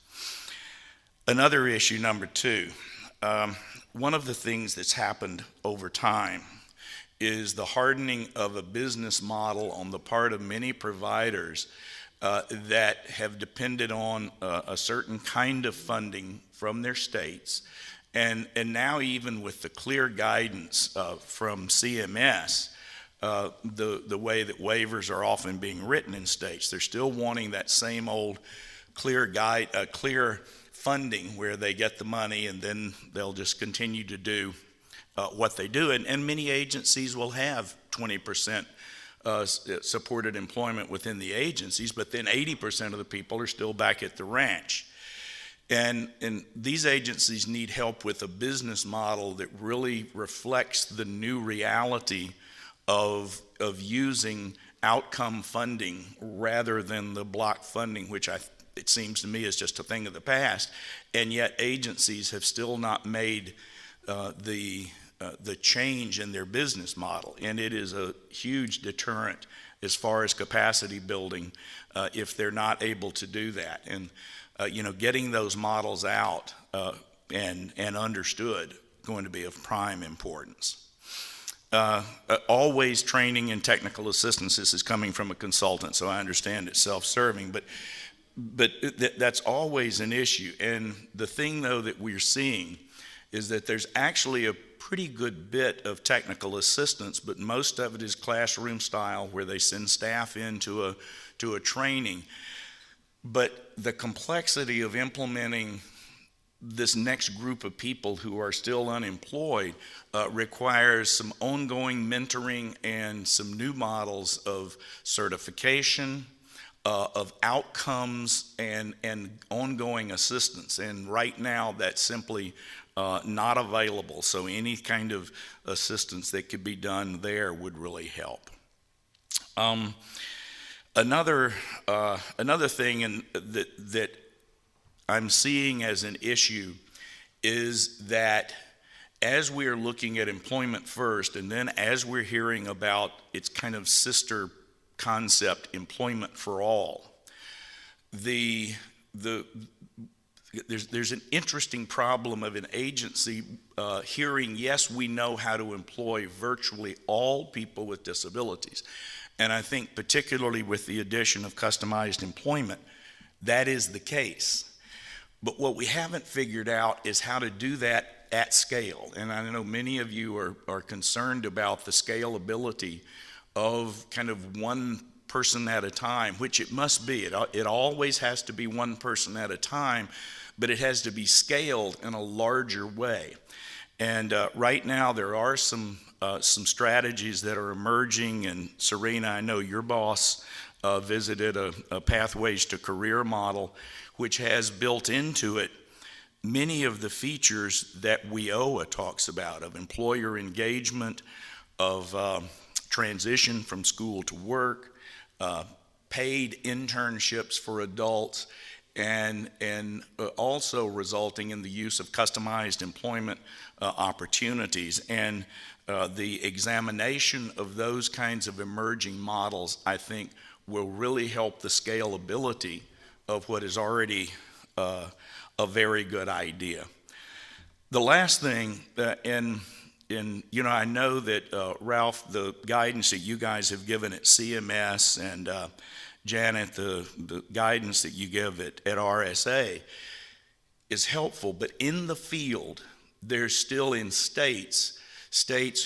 Another issue, number two, one of the things that's happened over time is the hardening of a business model on the part of many providers that have depended on a certain kind of funding from their states. And now even with the clear guidance from CMS, the way that waivers are often being written in states, they're still wanting that same old clear funding where they get the money and then they'll just continue to do what they do. And many agencies will have 20% supported employment within the agencies, but then 80% of the people are still back at the ranch. And these agencies need help with a business model that really reflects the new reality of using outcome funding rather than the block funding, which it seems to me is just a thing of the past. And yet agencies have still not made the change in their business model, and it is a huge deterrent as far as capacity building if they're not able to do that. And getting those models out and understood going to be of prime importance. Always training and technical assistance. This is coming from a consultant, so I understand it's self-serving, but that's always an issue. And the thing, though, that we're seeing is that there's actually a pretty good bit of technical assistance, but most of it is classroom style where they send staff into a training. But the complexity of implementing this next group of people who are still unemployed requires some ongoing mentoring and some new models of certification, of outcomes, and ongoing assistance. And right now that's simply not available. So any kind of assistance that could be done there would really help. Another thing that I'm seeing as an issue is that as we're looking at employment first, and then as we're hearing about its kind of sister concept, employment for all, there's an interesting problem of an agency hearing, yes, we know how to employ virtually all people with disabilities. And I think particularly with the addition of customized employment, that is the case. But what we haven't figured out is how to do that at scale. And I know many of you are concerned about the scalability of kind of one person at a time, which it must be. It always has to be one person at a time, but it has to be scaled in a larger way. And right now there are some strategies that are emerging. And Serena, I know your boss visited a Pathways to Career model, which has built into it many of the features that WIOA talks about, of employer engagement, of transition from school to work, paid internships for adults, and also resulting in the use of customized employment opportunities. And the examination of those kinds of emerging models, I think, will really help the scalability of what is already a very good idea. The last thing, I know that Ralph, the guidance that you guys have given at CMS, and Janet, the guidance that you give at RSA is helpful, but in the field, there's still in states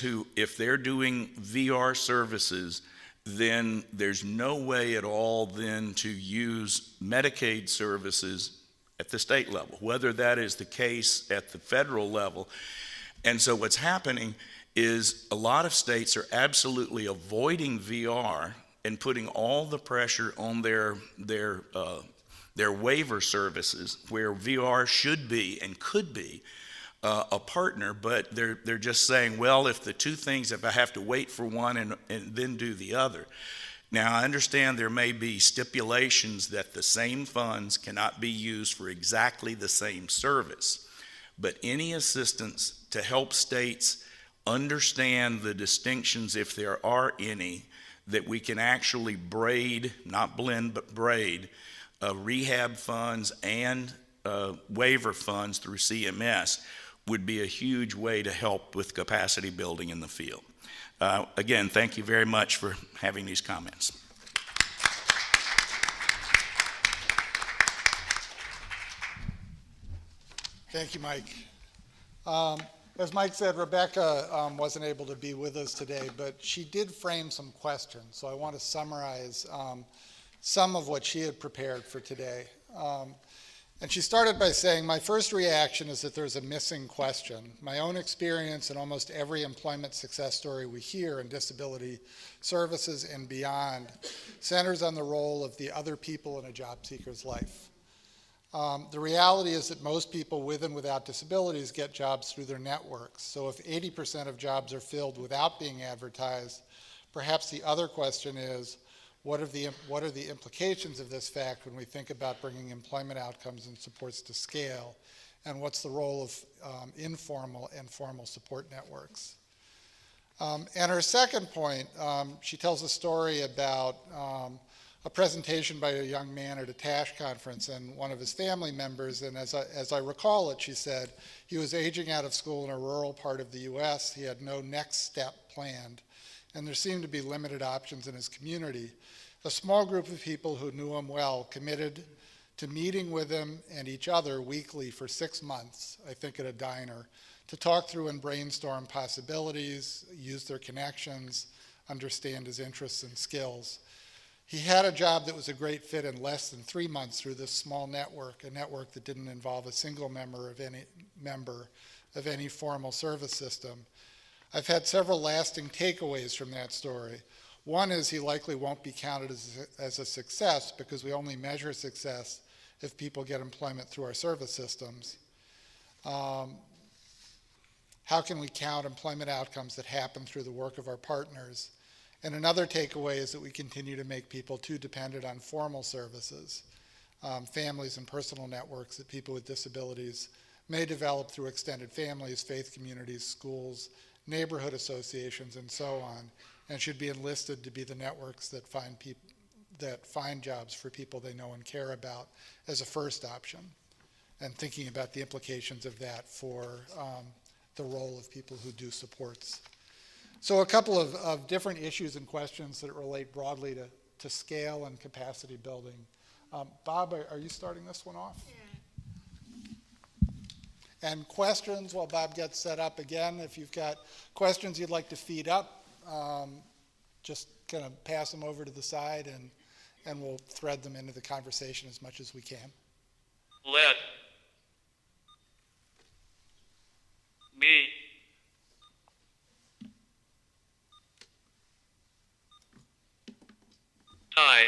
who, if they're doing VR services, then there's no way at all then to use Medicaid services at the state level, whether that is the case at the federal level. And so what's happening is a lot of states are absolutely avoiding VR and putting all the pressure on their waiver services, where VR should be and could be a partner, but they're just saying, well, if the two things, if I have to wait for one and then do the other. Now, I understand there may be stipulations that the same funds cannot be used for exactly the same service, but any assistance to help states understand the distinctions, if there are any, that we can actually braid, not blend, but braid, rehab funds and waiver funds through CMS would be a huge way to help with capacity building in the field. Again, thank you very much for having these comments. Thank you, Mike. As Mike said, Rebecca wasn't able to be with us today, but she did frame some questions. So I want to summarize some of what she had prepared for today. And she started by saying, my first reaction is that there's a missing question. My own experience in almost every employment success story we hear in disability services and beyond centers on the role of the other people in a job seeker's life. The reality is that most people with and without disabilities get jobs through their networks. So if 80% of jobs are filled without being advertised, perhaps the other question is, what are the implications of this fact when we think about bringing employment outcomes and supports to scale? And what's the role of informal and formal support networks? And her second point, she tells a story about a presentation by a young man at a TASH conference and one of his family members, and as I recall it, she said, he was aging out of school in a rural part of the US, he had no next step planned, and there seemed to be limited options in his community. A small group of people who knew him well committed to meeting with him and each other weekly for 6 months, I think at a diner, to talk through and brainstorm possibilities, use their connections, understand his interests and skills. He had a job that was a great fit in less than 3 months through this small network, a network that didn't involve a single member of any formal service system. I've had several lasting takeaways from that story. One is he likely won't be counted as a success because we only measure success if people get employment through our service systems. How can we count employment outcomes that happen through the work of our partners? And another takeaway is that we continue to make people too dependent on formal services, families and personal networks that people with disabilities may develop through extended families, faith communities, schools, neighborhood associations, and so on, and should be enlisted to be the networks that find jobs for people they know and care about as a first option, and thinking about the implications of that for the role of people who do supports. So a couple of different issues and questions that relate broadly to scale and capacity building. Bob, are you starting this one off? Yeah. And questions while Bob gets set up again. If you've got questions you'd like to feed up, just kind of pass them over to the side and we'll thread them into the conversation as much as we can. Let me tie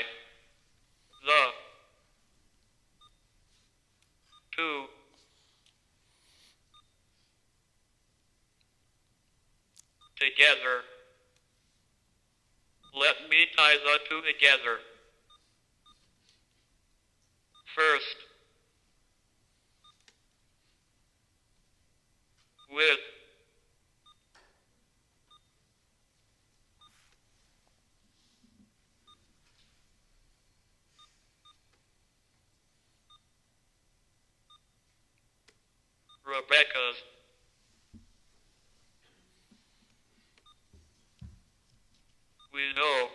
the two together. Let me tie the two together. First, with Rebecca's we know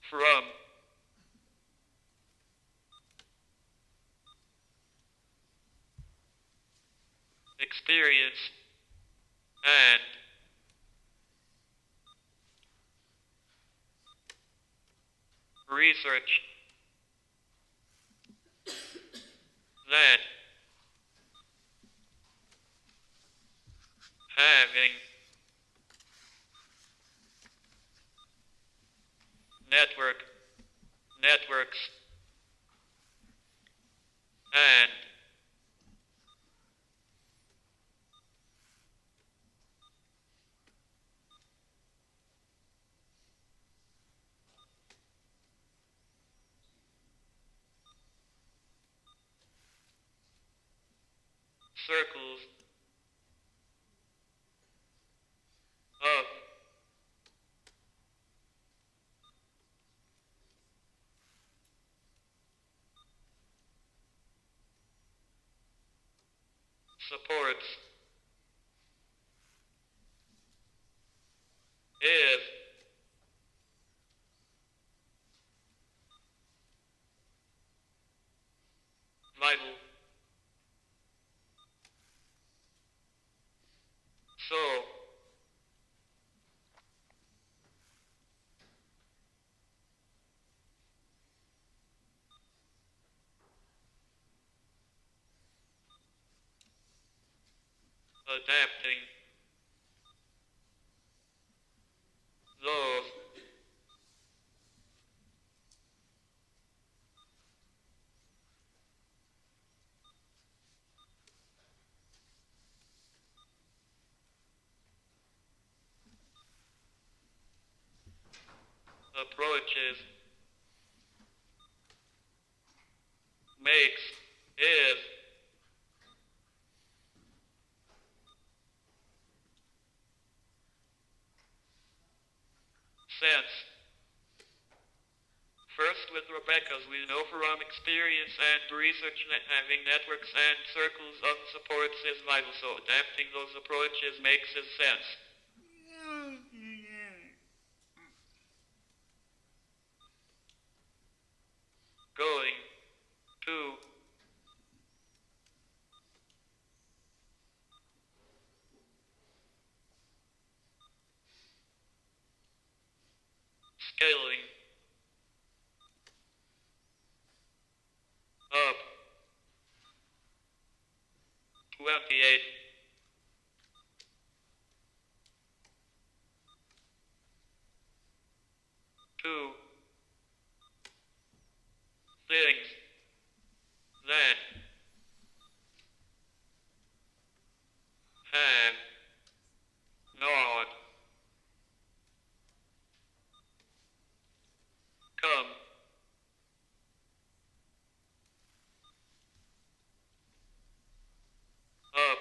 from experience and research that having networks and circles of supports is vital. So, adapting those approaches makes is sense. First, with Rebecca's, we know from experience and research that having networks and circles of supports is vital, so adapting those approaches makes sense. Going to scaling up 28 two things that have not come up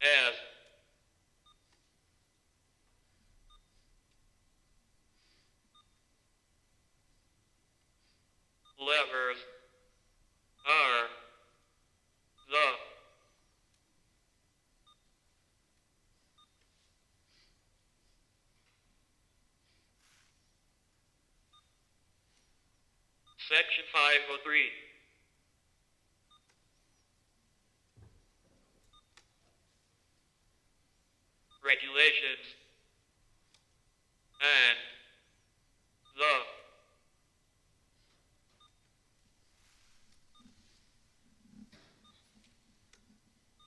as levers are the Section 503 regulations and the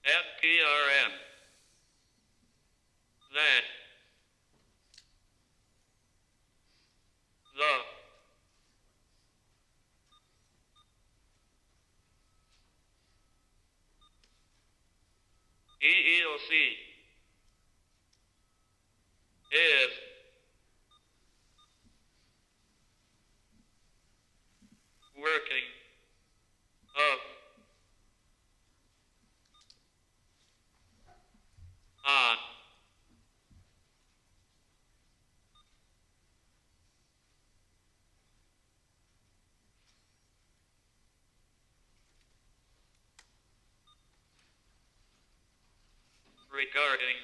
NPRM that the EEOC is working up on regarding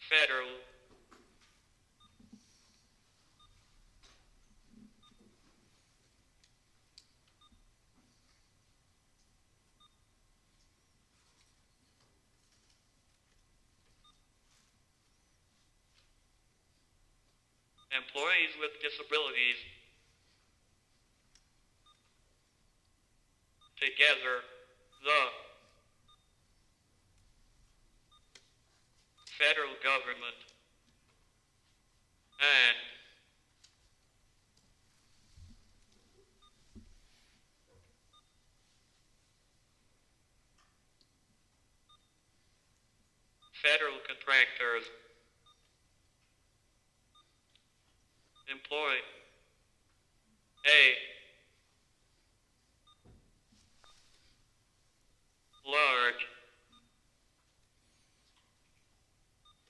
federal employees with disabilities together the federal government and federal contractors employ a large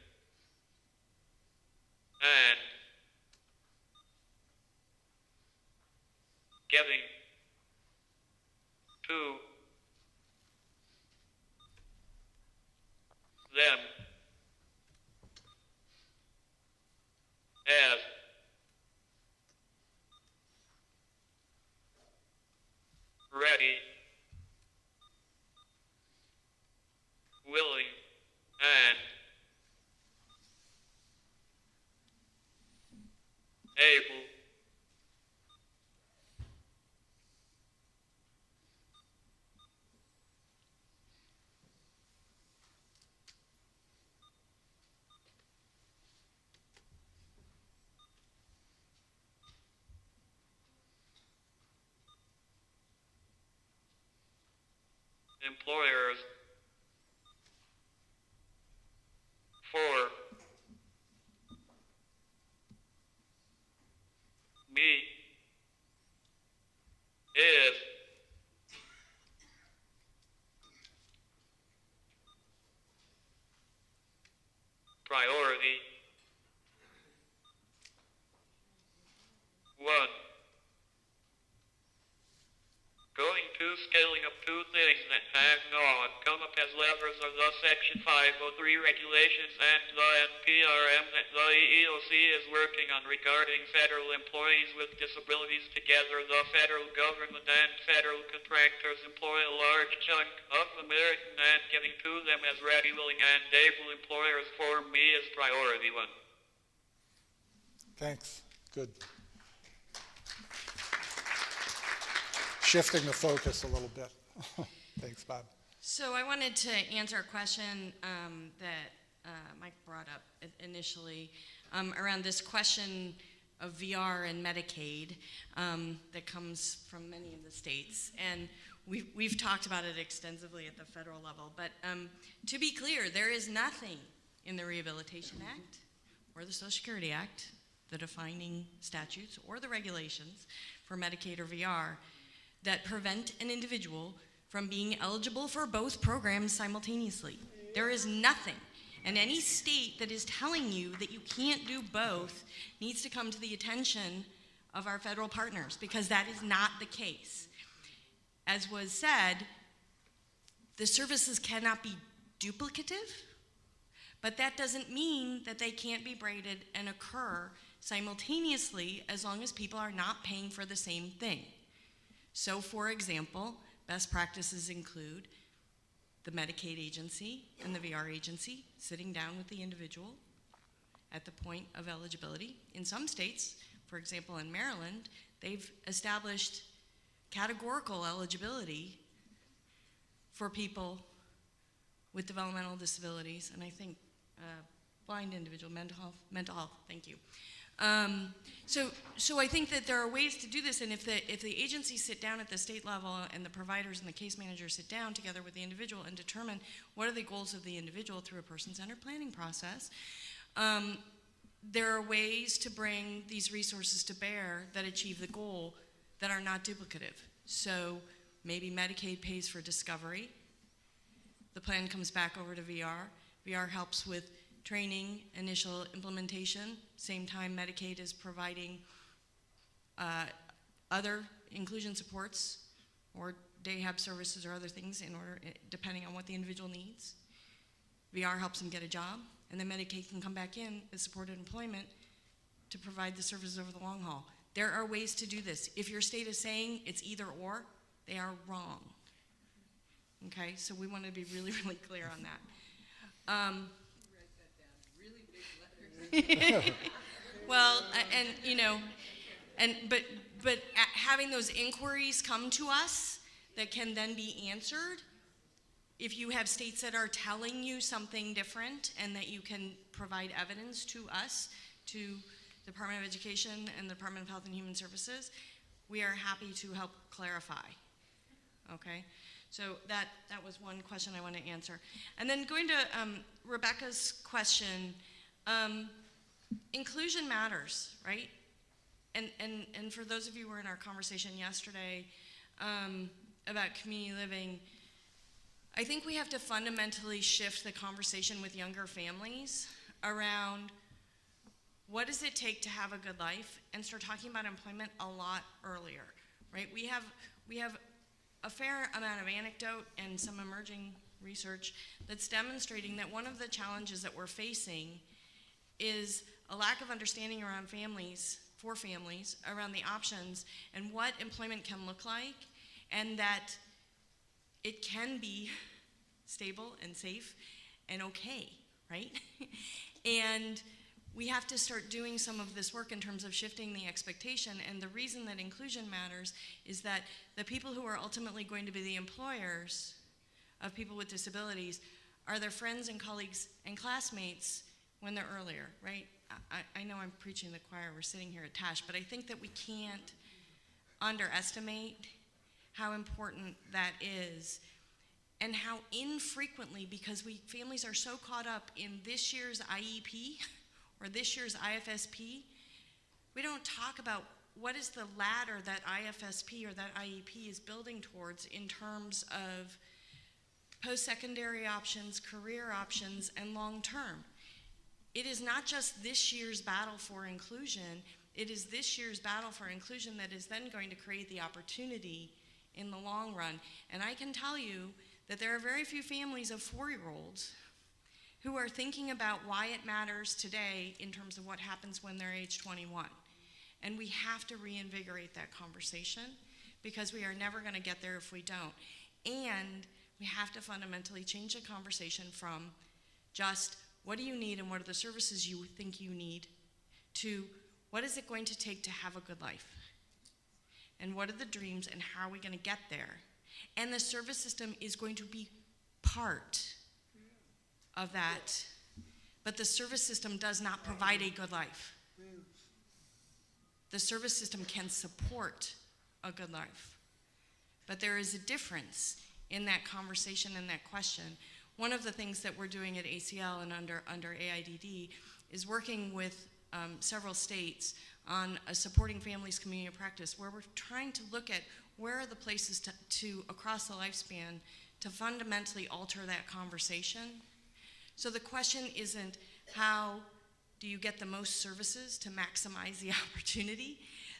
chunk of American and giving to them as ready, willing, and able employers for me is priority one. Going to scaling up two things that have not come up as levers of the Section 503 regulations and the NPRM that the EEOC is working on regarding federal employees with disabilities together. The federal government and federal contractors employ a large chunk of American and giving to them as ready, willing, and able employers for me is priority one. Thanks. Good. Shifting the focus a little bit. Thanks, Bob. So I wanted to answer a question that Mike brought up initially around this question of VR and Medicaid that comes from many of the states. And we've talked about it extensively at the federal level. But to be clear, there is nothing in the Rehabilitation Act or the Social Security Act, the defining statutes or the regulations for Medicaid or VR that prevent an individual from being eligible for both programs simultaneously. There is nothing. And any state that is telling you that you can't do both needs to come to the attention of our federal partners, because that is not the case. As was said, the services cannot be duplicative, but that doesn't mean that they can't be braided and occur simultaneously as long as people are not paying for the same thing. So, for example, best practices include the Medicaid agency and the VR agency sitting down with the individual at the point of eligibility. In some states, for example in Maryland, they've established categorical eligibility for people with developmental disabilities, and I think blind individual, mental health, thank you. So I think that there are ways to do this, and if the agencies sit down at the state level and the providers and the case managers sit down together with the individual and determine what are the goals of the individual through a person-centered planning process, there are ways to bring these resources to bear that achieve the goal that are not duplicative. So maybe Medicaid pays for discovery. The plan comes back over to VR. VR helps with training, initial implementation. Same time, Medicaid is providing other inclusion supports or day hab services or other things in order, depending on what the individual needs. VR helps them get a job, and then Medicaid can come back in with supported employment to provide the services over the long haul. There are ways to do this. If your state is saying it's either or, they are wrong. Okay, so we want to be really, really clear on that. Well, and you know, but having those inquiries come to us that can then be answered, if you have states that are telling you something different and that you can provide evidence to us, to the Department of Education and the Department of Health and Human Services, we are happy to help clarify. Okay? So that was one question I want to answer. And then going to Rebecca's question, inclusion matters, right? And for those of you who were in our conversation yesterday about community living, I think we have to fundamentally shift the conversation with younger families around what does it take to have a good life, and start talking about employment a lot earlier, right? We have a fair amount of anecdote and some emerging research that's demonstrating that one of the challenges that we're facing is a lack of understanding around families, for families, around the options and what employment can look like, and that it can be stable and safe and okay, right? And we have to start doing some of this work in terms of shifting the expectation. And the reason that inclusion matters is that the people who are ultimately going to be the employers of people with disabilities are their friends and colleagues and classmates when they're earlier, right? I know I'm preaching the choir, we're sitting here at TASH, but I think that we can't underestimate how important that is, and how infrequently, because families are so caught up in this year's IEP or this year's IFSP, we don't talk about what is the ladder that IFSP or that IEP is building towards in terms of post-secondary options, career options, and long-term. It is not just this year's battle for inclusion, it is this year's battle for inclusion that is then going to create the opportunity in the long run. And I can tell you that there are very few families of 4-year-olds who are thinking about why it matters today in terms of what happens when they're age 21. And we have to reinvigorate that conversation, because we are never going to get there if we don't. And we have to fundamentally change the conversation from just what do you need and what are the services you think you need, to what is it going to take to have a good life? And what are the dreams and how are we going to get there? And the service system is going to be part of that, but the service system does not provide a good life. The service system can support a good life, but there is a difference in that conversation and that question. One of the things that we're doing at ACL and under AIDD is working with several states on a supporting families community practice, where we're trying to look at where are the places to across the lifespan to fundamentally alter that conversation. So the question isn't how do you get the most services to maximize the opportunity?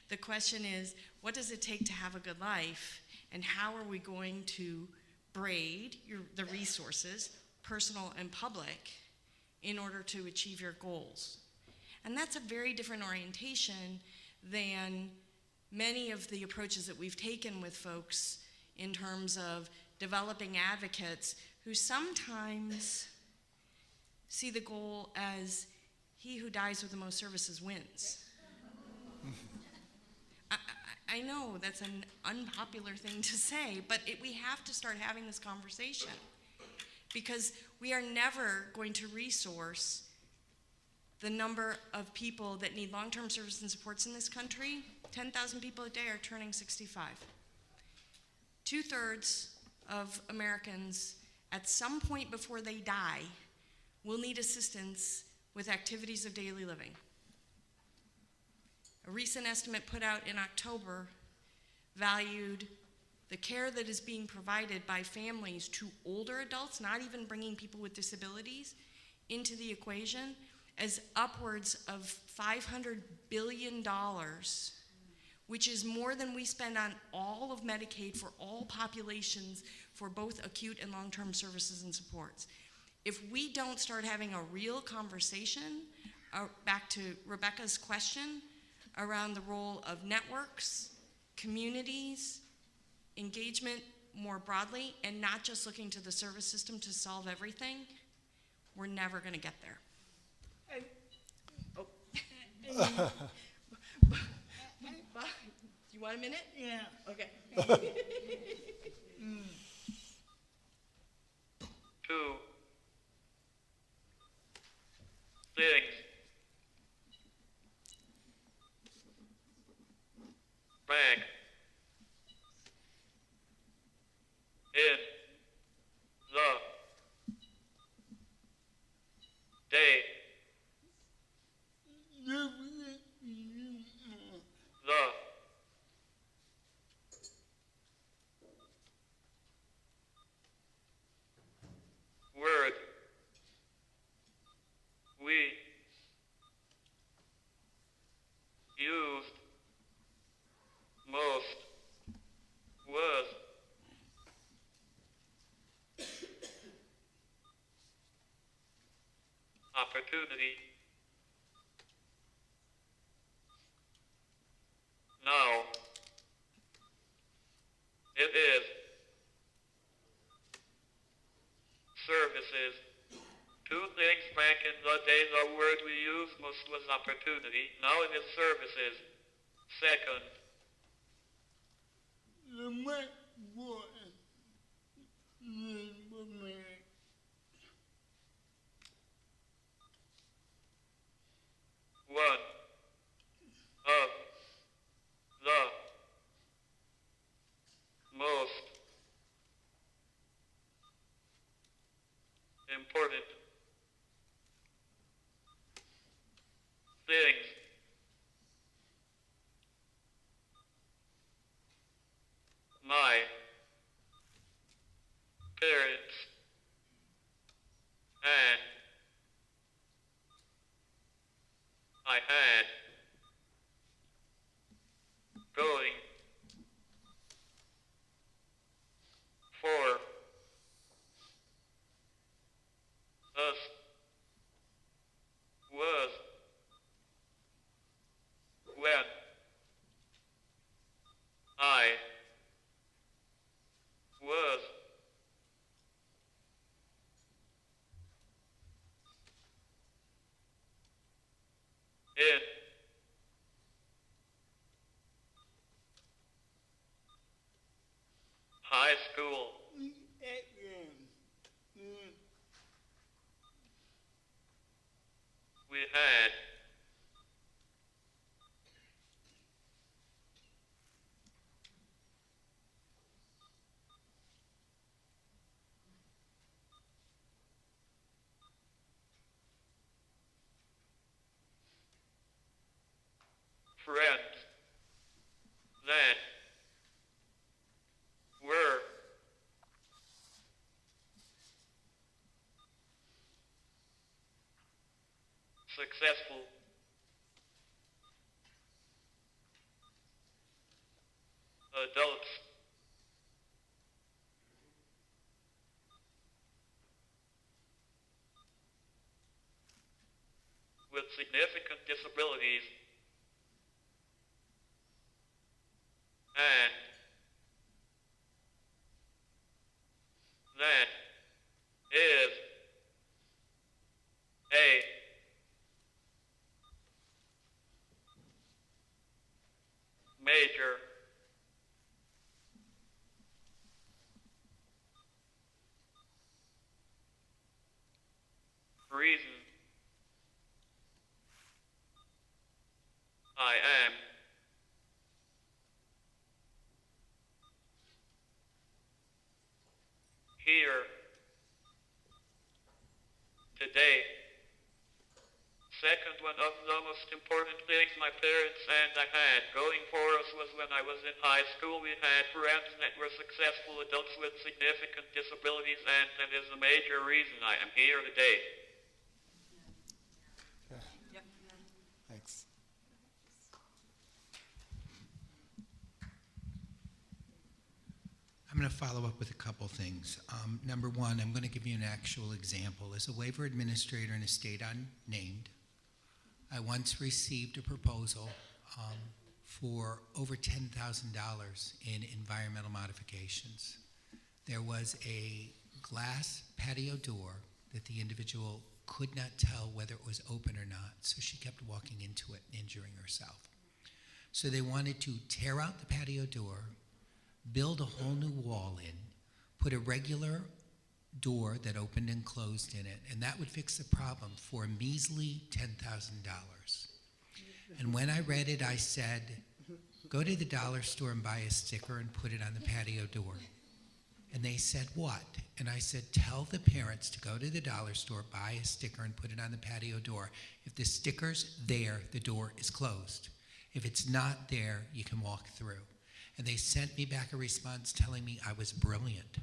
The question is, what does it take to have a good life, and how are we going to braid the resources, personal and public, in order to achieve your goals? And that's a very different orientation than many of the approaches that we've taken with folks in terms of developing advocates who sometimes see the goal as, he who dies with the most services wins. I know that's an unpopular thing to say, but we have to start having this conversation because we are never going to resource the number of people that need long-term services and supports in this country. 10,000 people a day are turning 65. 2/3 of Americans at some point before they die will need assistance with activities of daily living. A recent estimate put out in October valued the care that is being provided by families to older adults, not even bringing people with disabilities into the equation, as upwards of $500 billion, which is more than we spend on all of Medicaid for all populations for both acute and long-term services and supports. If we don't start having a real conversation, back to Rebecca's question, around the role of networks, communities, engagement more broadly, and not just looking to the service system to solve everything, we're never going to get there. You want a minute? Yeah. Okay. 2 things. Back in the day. The word we used most was opportunity. Now it is services. 2 things. Back in the day, the word we used most was opportunity. Now it is services. Second, one of the most important things my parents and I had going for us was when I was in high school. We had friends that were successful. Adults. With significant disabilities and that is a major reason I am here today. Second, one of the most important things my parents and I had going for us was when I was in high school, we had friends that were successful adults with significant disabilities, and that is a major reason I am here today. Thanks. I'm going to follow up with a couple things. Number one, I'm going to give you an actual example. As a waiver administrator in a state unnamed, I once received a proposal for over $10,000 in environmental modifications. There was a glass patio door that the individual could not tell whether it was open or not, so she kept walking into it and injuring herself. So they wanted to tear out the patio door, build a whole new wall in, put a regular door that opened and closed in it, and that would fix the problem for a measly $10,000. And when I read it, I said, go to the dollar store and buy a sticker and put it on the patio door. And they said, what? And I said, tell the parents to go to the dollar store, buy a sticker and put it on the patio door. If the sticker's there, the door is closed. If it's not there, you can walk through. And they sent me back a response telling me I was brilliant.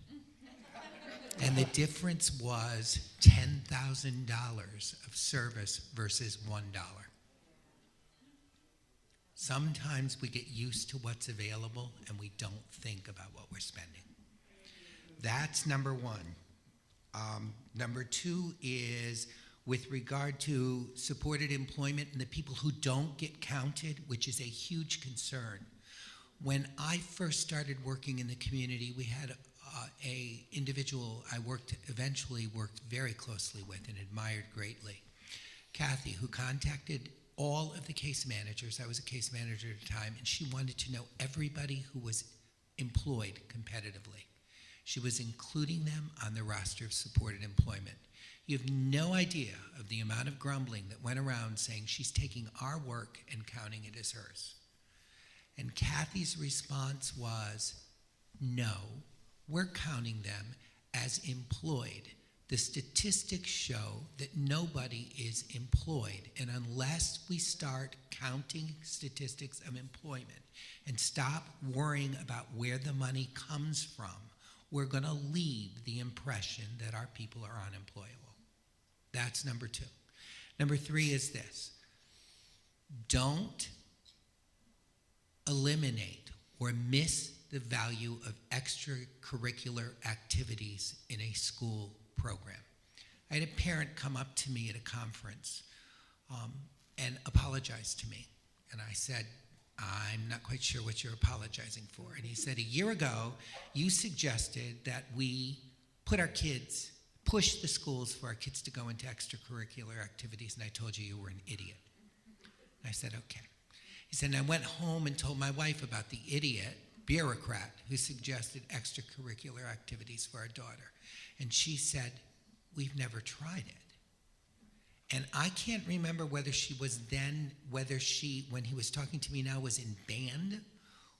And the difference was $10,000 of service versus $1. Sometimes we get used to what's available and we don't think about what we're spending. That's number one. Number two is with regard to supported employment and the people who don't get counted, which is a huge concern. When I first started working in the community, we had a individual I eventually worked very closely with and admired greatly, Kathy, who contacted all of the case managers. I was a case manager at the time, and she wanted to know everybody who was employed competitively. She was including them on the roster of supported employment. You have no idea of the amount of grumbling that went around saying she's taking our work and counting it as hers. And Kathy's response was, no, we're counting them as employed. The statistics show that nobody is employed, and unless we start counting statistics of employment and stop worrying about where the money comes from, we're going to leave the impression that our people are unemployable. That's number two. Number three is this. Don't eliminate or miss the value of extracurricular activities in a school program. I had a parent come up to me at a conference and apologize to me. And I said, I'm not quite sure what you're apologizing for. And he said, a year ago, you suggested that we push the schools for our kids to go into extracurricular activities, and I told you were an idiot. And I said, okay. He said, and I went home and told my wife about the idiot bureaucrat who suggested extracurricular activities for our daughter. And she said, we've never tried it. And I can't remember whether she was then, when he was talking to me now, was in band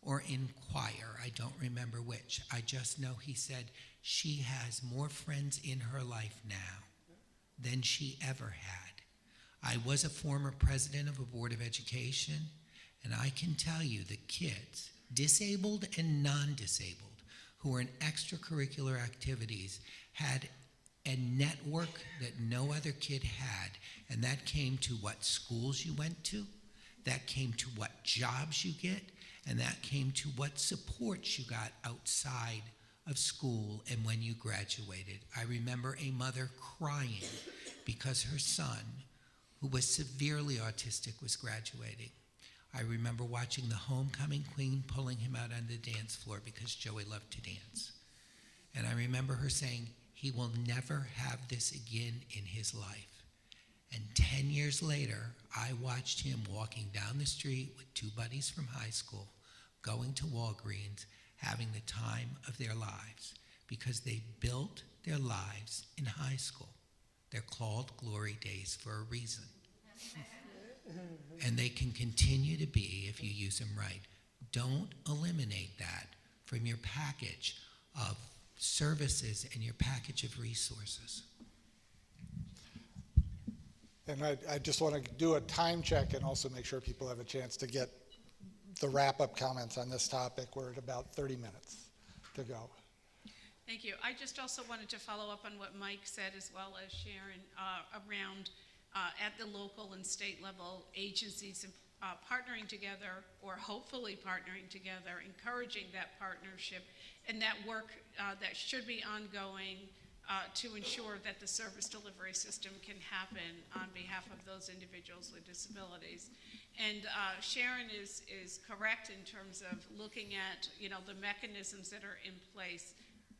or in choir. I don't remember which. I just know he said she has more friends in her life now than she ever had. I was a former president of a board of education, and I can tell you the kids, disabled and non-disabled, who were in extracurricular activities had a network that no other kid had, and that came to what schools you went to, that came to what jobs you get, and that came to what supports you got outside of school and when you graduated. I remember a mother crying because her son, who was severely autistic, was graduating. I remember watching the homecoming queen pulling him out on the dance floor because Joey loved to dance. And I remember her saying, he will never have this again in his life. And 10 years later, I watched him walking down the street with two buddies from high school, going to Walgreens, having the time of their lives because they built their lives in high school. They're called glory days for a reason. And they can continue to be if you use them right. Don't eliminate that from your package of services and your package of resources. And I just want to do a time check and also make sure people have a chance to get the wrap-up comments on this topic. We're at about 30 minutes to go. Thank you. I just also wanted to follow up on what Mike said as well as Sharon around at the local and state level agencies partnering together, or hopefully partnering together, encouraging that partnership and that work that should be ongoing to ensure that the service delivery system can happen on behalf of those individuals with disabilities. And Sharon is correct in terms of looking at, the mechanisms that are in place.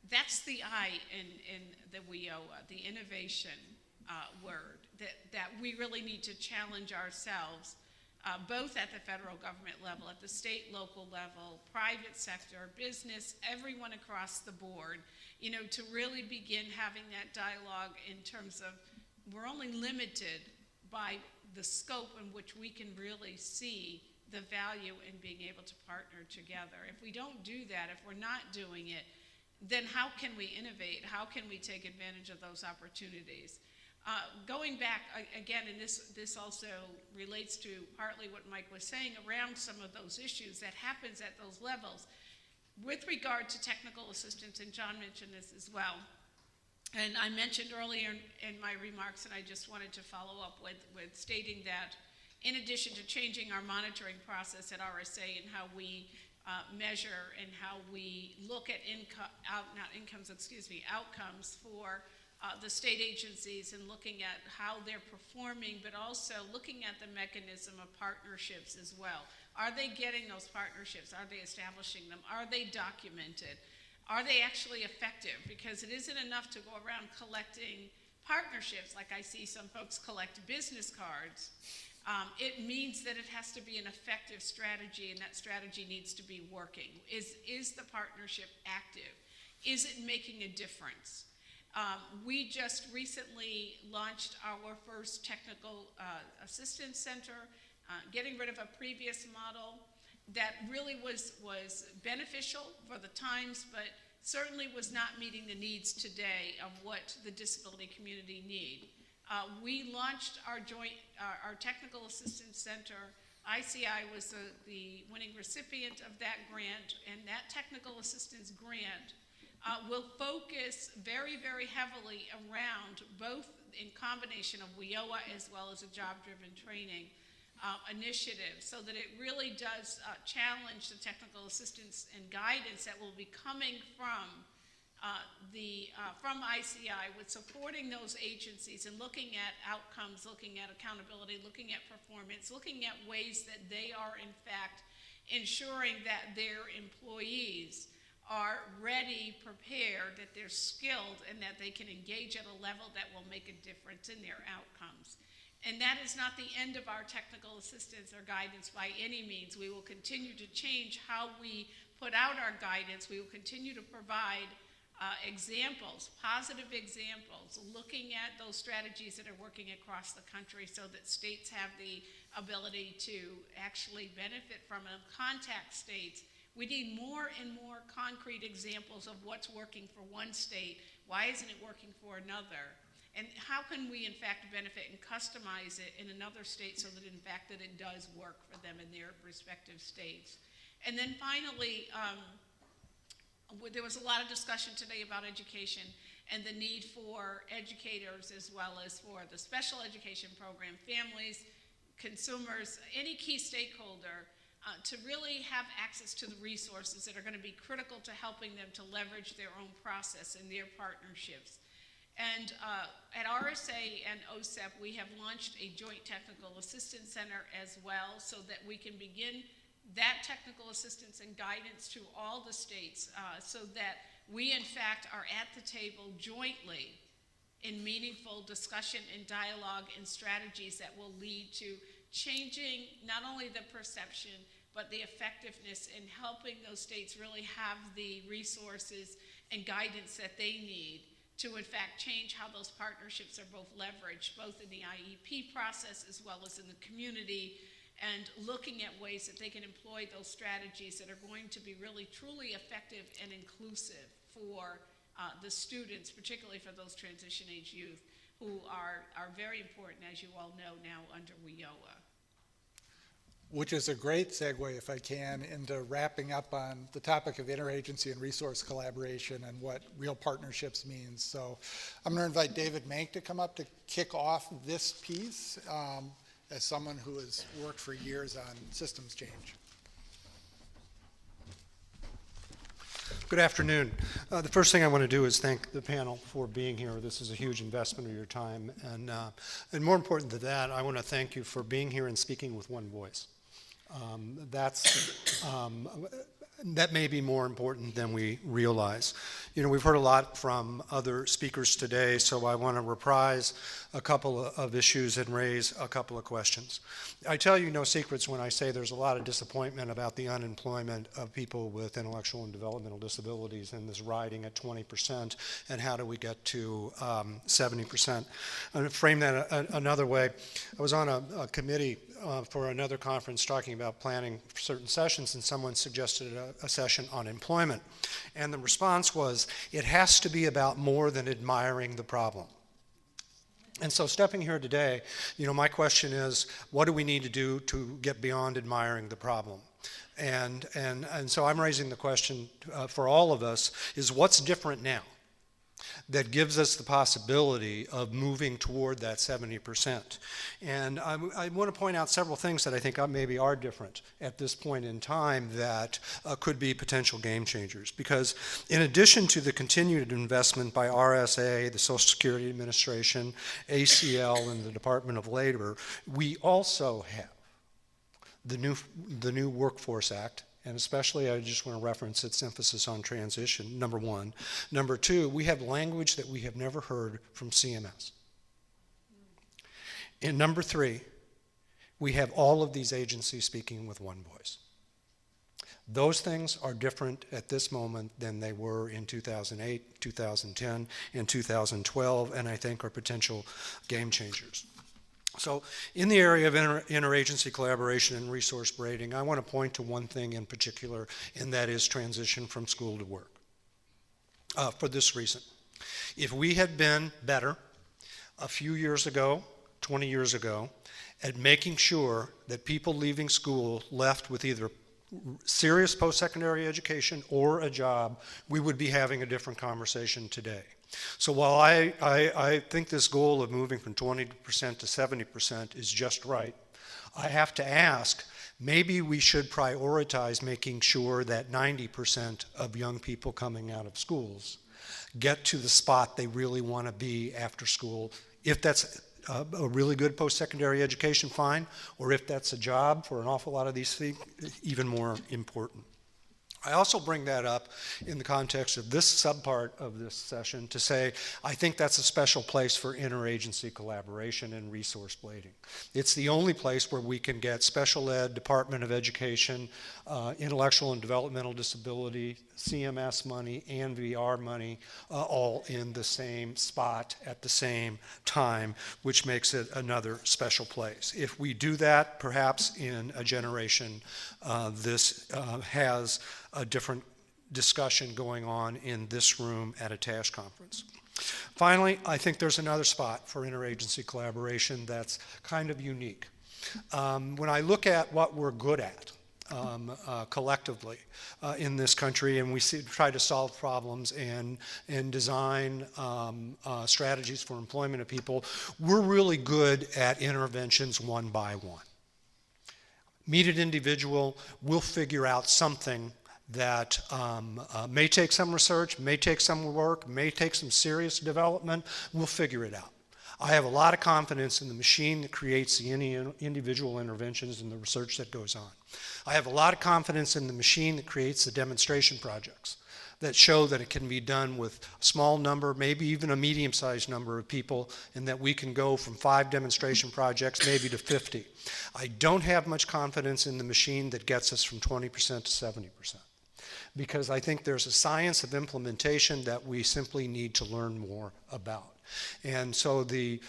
That's the I in the WIOA, the innovation word, that we really need to challenge ourselves, both at the federal government level, at the state, local level, private sector, business, everyone across the board, to really begin having that dialogue in terms of we're only limited by the scope in which we can really see the value in being able to partner together. If we don't do that, if we're not doing it, then how can we innovate? How can we take advantage of those opportunities? Going back again, and this also relates to partly what Mike was saying around some of those issues that happens at those levels. With regard to technical assistance, and John mentioned this as well, and I mentioned earlier in my remarks, and I just wanted to follow up with stating that in addition to changing our monitoring process at RSA and how we measure and how we look at outcomes for the state agencies and looking at how they're performing, but also looking at the mechanism of partnerships as well. Are they getting those partnerships? Are they establishing them? Are they documented? Are they actually effective? Because it isn't enough to go around collecting partnerships like I see some folks collect business cards. It means that it has to be an effective strategy, and that strategy needs to be working. Is the partnership active? Is it making a difference? We just recently launched our first technical assistance center, getting rid of a previous model that really was beneficial for the times, but certainly was not meeting the needs today of what the disability community need. We launched our technical assistance center. ICI was the winning recipient of that grant, and that technical assistance grant will focus very, very heavily around both in combination of WIOA as well as a job-driven training initiative, so that it really does challenge the technical assistance and guidance that will be coming from ICI, with supporting those agencies and looking at outcomes, looking at accountability, looking at performance, looking at ways that they are in fact ensuring that their employees are ready, prepared, that they're skilled, and that they can engage at a level that will make a difference in their outcomes. And that is not the end of our technical assistance or guidance by any means. We will continue to change how we put out our guidance. We will continue to provide examples, positive examples, looking at those strategies that are working across the country so that states have the ability to actually benefit from them. Contact states. We need more and more concrete examples of what's working for one state. Why isn't it working for another? And how can we, in fact, benefit and customize it in another state so that, in fact, that it does work for them in their respective states? And then finally, there was a lot of discussion today about education and the need for educators as well as for the special education program, families, consumers, any key stakeholder, to really have access to the resources that are going to be critical to helping them to leverage their own process and their partnerships. And at RSA and OSEP, we have launched a joint technical assistance center as well, so that we can begin that technical assistance and guidance to all the states, so that we in fact are at the table jointly in meaningful discussion and dialogue and strategies that will lead to changing not only the perception, but the effectiveness in helping those states really have the resources and guidance that they need to in fact change how those partnerships are both leveraged, both in the IEP process as well as in the community, and looking at ways that they can employ those strategies that are going to be really truly effective and inclusive for the students, particularly for those transition age youth who are very important, as you all know, now under WIOA. Which is a great segue, if I can, into wrapping up on the topic of interagency and resource collaboration and what real partnerships means. So I'm going to invite David Mank to come up to kick off this piece as someone who has worked for years on systems change. Good afternoon. The first thing I want to do is thank the panel for being here. This is a huge investment of your time. And more important than that, I want to thank you for being here and speaking with one voice. That may be more important than we realize. You know, we've heard a lot from other speakers today, so I want to reprise a couple of issues and raise a couple of questions. I tell you no secrets when I say there's a lot of disappointment about the unemployment of people with intellectual and developmental disabilities and this riding at 20%, and how do we get to 70%. And to frame that another way, I was on a committee for another conference talking about planning certain sessions, and someone suggested a session on employment. And the response was, it has to be about more than admiring the problem. And so stepping here today, you know, my question is, what do we need to do to get beyond admiring the problem? And so I'm raising the question for all of us is, what's different now that gives us the possibility of moving toward that 70%? And I want to point out several things that I think maybe are different at this point in time that could be potential game changers. Because in addition to the continued investment by RSA, the Social Security Administration, ACL, and the Department of Labor, we also have the new Workforce Act. And especially, I just want to reference its emphasis on transition, number one. Number two, we have language that we have never heard from CMS. And number three, we have all of these agencies speaking with one voice. Those things are different at this moment than they were in 2008, 2010, and 2012, and I think are potential game changers. So in the area of interagency collaboration and resource braiding, I want to point to one thing in particular, and that is transition from school to work. For this reason, if we had been better a few years ago, 20 years ago, at making sure that people leaving school left with either serious post-secondary education or a job, we would be having a different conversation today. So while I think this goal of moving from 20% to 70% is just right, I have to ask, maybe we should prioritize making sure that 90% of young people coming out of schools get to the spot they really want to be after school. If that's a really good post-secondary education, fine, or if that's a job for an awful lot of these things, even more important. I also bring that up in the context of this subpart of this session to say, I think that's a special place for interagency collaboration and resource blading. It's the only place where we can get special ed, Department of Education, intellectual and developmental disability, CMS money, and VR money, all in the same spot at the same time, which makes it another special place. If we do that, perhaps in a generation, this has a different discussion going on in this room at a TASH conference. Finally, I think there's another spot for interagency collaboration that's kind of unique. When I look at what we're good at collectively in this country, and we try to solve problems and design strategies for employment of people, we're really good at interventions one by one. Meet an individual, we'll figure out something that may take some research, may take some work, may take some serious development. We'll figure it out. I have a lot of confidence in the machine that creates the individual interventions and the research that goes on. I have a lot of confidence in the machine that creates the demonstration projects. that show that it can be done with a small number, maybe even a medium-sized number of people, and that we can go from 5 demonstration projects maybe to 50. I don't have much confidence in the machine that gets us from 20% to 70%, because I think there's a science of implementation that we simply need to learn more about. And so the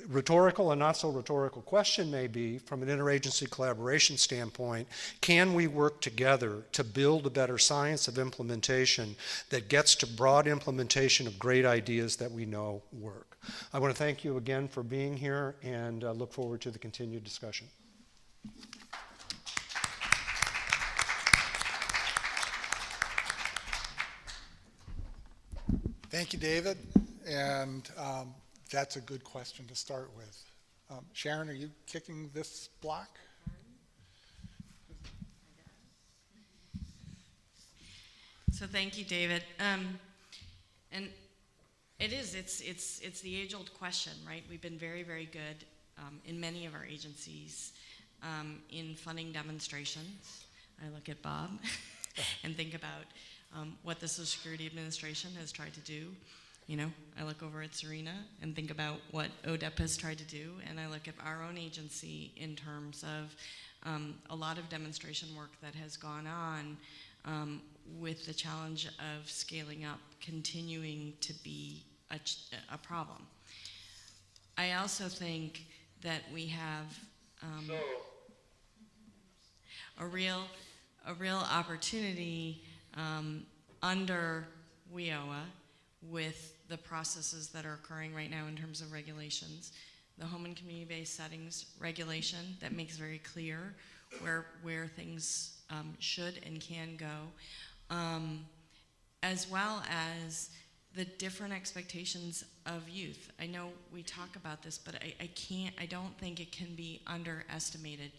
rhetorical and not so rhetorical question may be, from an interagency collaboration standpoint, can we work together to build a better science of implementation that gets to broad implementation of great ideas that we know work? I want to thank you again for being here, and look forward to the continued discussion. Thank you, David. And that's a good question to start with. Sharon, are you kicking this block? So thank you, David. And it's the age-old question, right? We've been very, very good in many of our agencies in funding demonstrations. I look at Bob and think about what the Social Security Administration has tried to do. You know, I look over at Serena and think about what ODEP has tried to do, and I look at our own agency in terms of a lot of demonstration work that has gone on with the challenge of scaling up continuing to be a problem. I also think that we have a real opportunity under WIOA with the processes that are occurring right now in terms of regulations. The home and community-based settings regulation that makes very clear where things should and can go, as well as the different expectations of youth. I know we talk about this, but I don't think it can be underestimated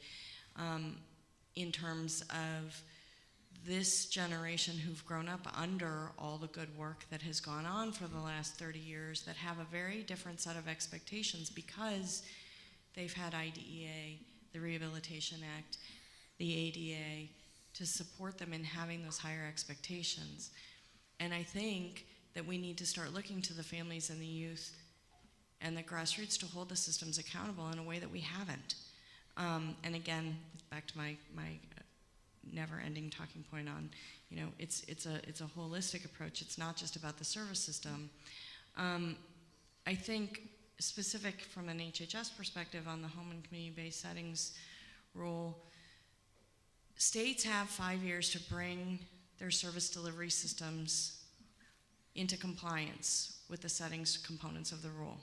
in terms of this generation who've grown up under all the good work that has gone on for the last 30 years, that have a very different set of expectations because they've had IDEA, the Rehabilitation Act, the ADA, to support them in having those higher expectations. And I think that we need to start looking to the families and the youth and the grassroots to hold the systems accountable in a way that we haven't. And again, back to my never-ending talking point on, you know, it's a holistic approach. It's not just about the service system. I think specific from an HHS perspective on the home and community-based settings rule, states have 5 years to bring their service delivery systems into compliance with the settings components of the rule.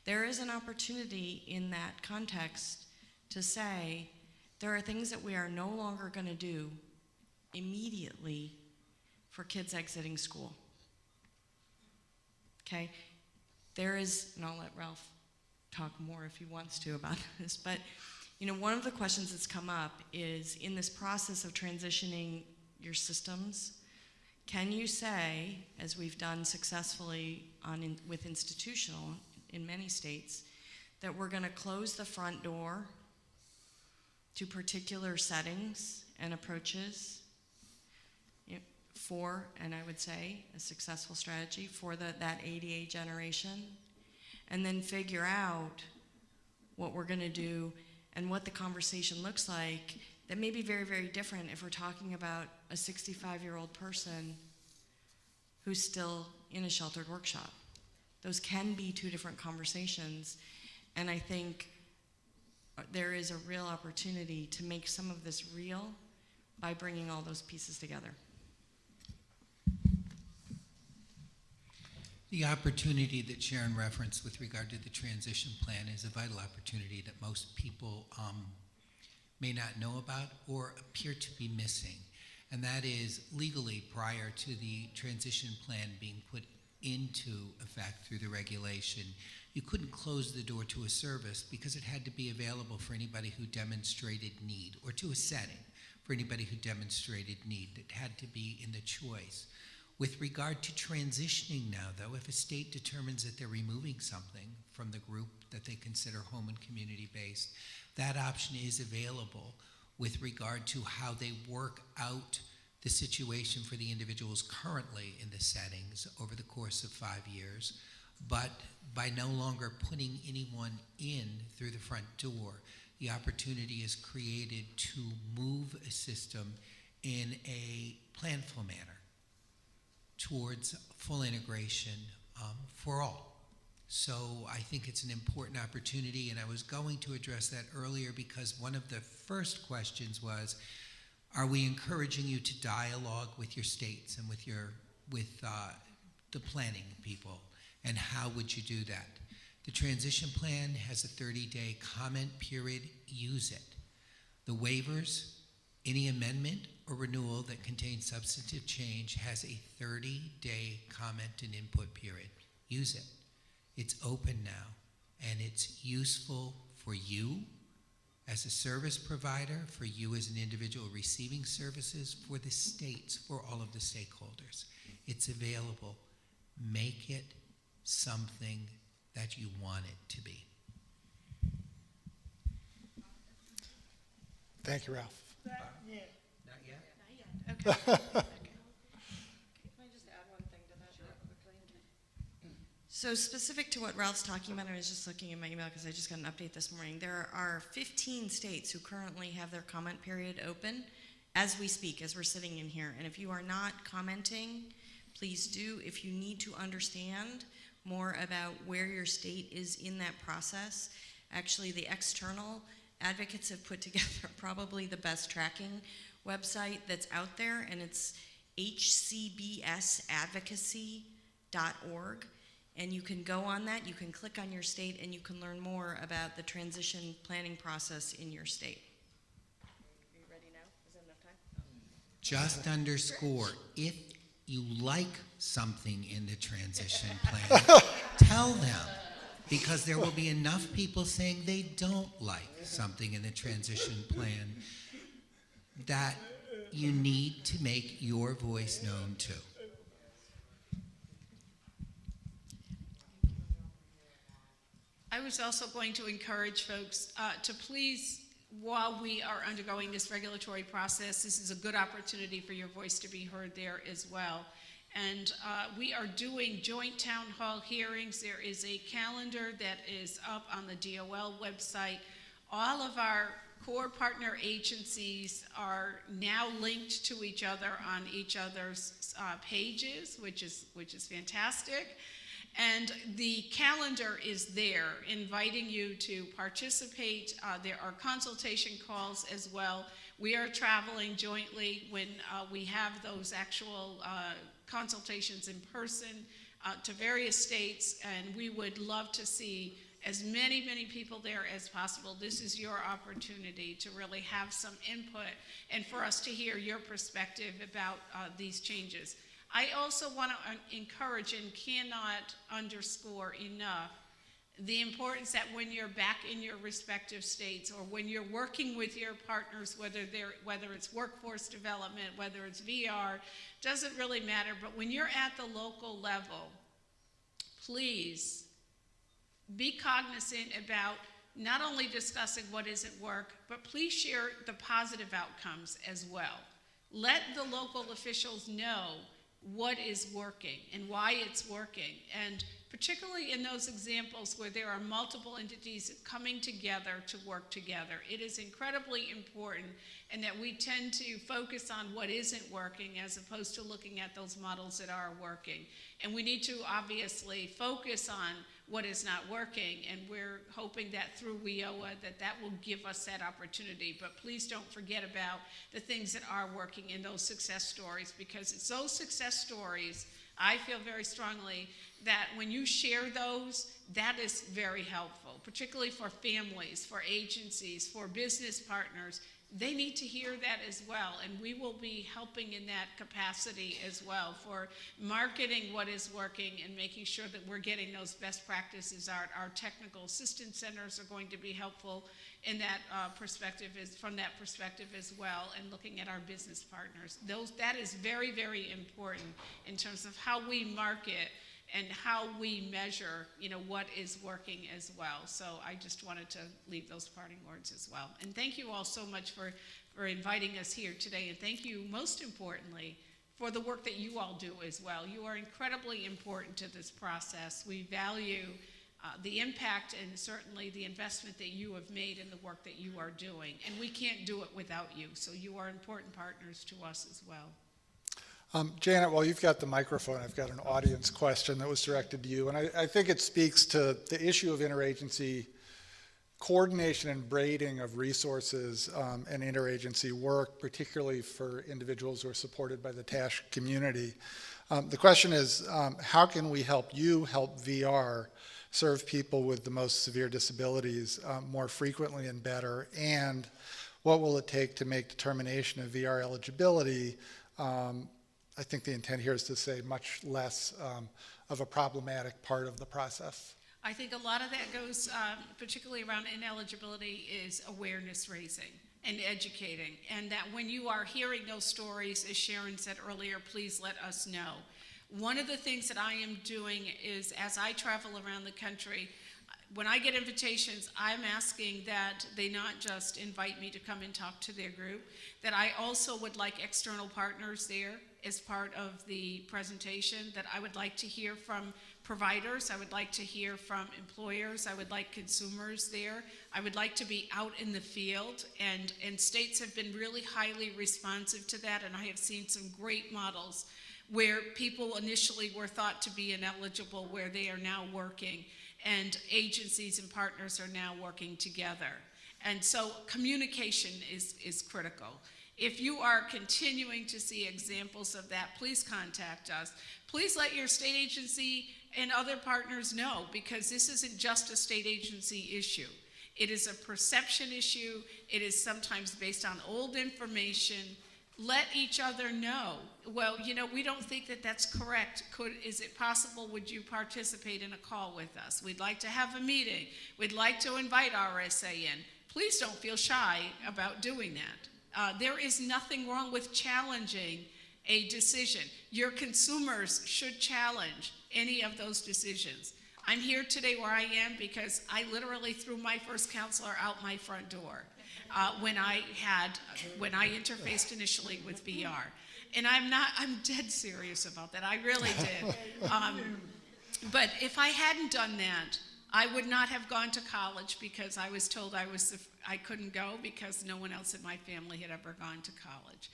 There is an opportunity in that context to say, there are things that we are no longer going to do immediately for kids exiting school. Okay? There is, and I'll let Ralph talk more if he wants to about this, but you know, one of the questions that's come up is, in this process of transitioning your systems, can you say, as we've done successfully with institutional in many states, that we're going to close the front door to particular settings and approaches for, and I would say, a successful strategy for that ADA generation, and then figure out what we're going to do and what the conversation looks like that may be very, very different if we're talking about a 65-year-old person who's still in a sheltered workshop. Those can be two different conversations, and I think there is a real opportunity to make some of this real by bringing all those pieces together. The opportunity that Sharon referenced with regard to the transition plan is a vital opportunity that most people may not know about or appear to be missing. And that is, legally, prior to the transition plan being put into effect through the regulation, you couldn't close the door to a service because it had to be available for anybody who demonstrated need, or to a setting for anybody who demonstrated need. It had to be in the choice. With regard to transitioning now, though, if a state determines that they're removing something from the group that they consider home and community-based, that option is available with regard to how they work out the situation for the individuals currently in the settings over the course of 5 years, but by no longer putting anyone in through the front door, the opportunity is created to move a system in a planful manner towards full integration for all. So I think it's an important opportunity, and I was going to address that earlier because one of the first questions was, are we encouraging you to dialogue with your states and with the planning people, and how would you do that? The transition plan has a 30-day comment period. Use it. The waivers, any amendment or renewal that contains substantive change has a 30-day comment and input period. Use it. It's open now, and it's useful for you as a service provider, for you as an individual receiving services, for the states, for all of the stakeholders. It's available. Make it something that you want it to be. Thank you, Ralph. Not yet? Okay. Can I just add one thing to that real quickly? So specific to what Ralph's talking about, I was just looking in my email because I just got an update this morning. There are 15 states who currently have their comment period open as we speak, as we're sitting in here. And if you are not commenting, please do. If you need to understand more about where your state is in that process, actually the external advocates have put together probably the best tracking website that's out there, and it's hcbsadvocacy.org. And you can go on that, you can click on your state, and you can learn more about the transition planning process in your state. Are you ready now? Is that enough time? Just underscore, if you like something in the transition plan, tell them, because there will be enough people saying they don't like something in the transition plan that you need to make your voice known too. I was also going to encourage folks to please, while we are undergoing this regulatory process, this is a good opportunity for your voice to be heard there as well. And we are doing joint town hall hearings. There is a calendar that is up on the DOL website. All of our core partner agencies are now linked to each other on each other's pages, which is fantastic. And the calendar is there, inviting you to participate. There are consultation calls as well. We are traveling jointly when we have those actual consultations in person to various states, and we would love to see as many people there as possible. This is your opportunity to really have some input and for us to hear your perspective about these changes. I also want to encourage and cannot underscore enough the importance that when you're back in your respective states, or when you're working with your partners, whether it's workforce development, whether it's VR, doesn't really matter, but when you're at the local level, please be cognizant about not only discussing what isn't work, but please share the positive outcomes as well. Let the local officials know what is working and why it's working. And particularly in those examples where there are multiple entities coming together to work together, it is incredibly important, and that we tend to focus on what isn't working as opposed to looking at those models that are working. And we need to obviously focus on what is not working, and we're hoping that through WIOA that will give us that opportunity. But please don't forget about the things that are working in those success stories, because it's those success stories, I feel very strongly that when you share those, that is very helpful, particularly for families, for agencies, for business partners. They need to hear that as well, and we will be helping in that capacity as well for marketing what is working and making sure that we're getting those best practices. Our technical assistance centers are going to be helpful in that from that perspective as well, and looking at our business partners. That is very, very important in terms of how we market and how we measure, what is working as well. So I just wanted to leave those parting words as well. And thank you all so much for inviting us here today. And thank you, most importantly, for the work that you all do as well. You are incredibly important to this process. We value the impact and certainly the investment that you have made in the work that you are doing. And we can't do it without you. So you are important partners to us as well. Janet, while you've got the microphone, I've got an audience question that was directed to you. And I think it speaks to the issue of interagency coordination and braiding of resources and interagency work, particularly for individuals who are supported by the TASH community. The question is, how can we help you help VR serve people with the most severe disabilities more frequently and better? And what will it take to make determination of VR eligibility, I think the intent here is to say much less of a problematic part of the process? I think a lot of that goes, particularly around ineligibility, is awareness raising and educating. And that when you are hearing those stories, as Sharon said earlier, please let us know. One of the things that I am doing is, as I travel around the country, when I get invitations, I'm asking that they not just invite me to come and talk to their group, that I also would like external partners there as part of the presentation, that I would like to hear from providers, I would like to hear from employers, I would like consumers there. I would like to be out in the field, and states have been really highly responsive to that, and I have seen some great models where people initially were thought to be ineligible, where they are now working, and agencies and partners are now working together. And so communication is critical. If you are continuing to see examples of that, please contact us. Please let your state agency and other partners know, because this isn't just a state agency issue. It is a perception issue. It is sometimes based on old information. Let each other know. Well, we don't think that that's correct. Is it possible? Would you participate in a call with us? We'd like to have a meeting. We'd like to invite RSA in. Please don't feel shy about doing that. There is nothing wrong with challenging a decision. Your consumers should challenge any of those decisions. I'm here today where I am because I literally threw my first counselor out my front door when I interfaced initially with VR. And I'm dead serious about that. I really did. But if I hadn't done that, I would not have gone to college, because I was told I couldn't go because no one else in my family had ever gone to college.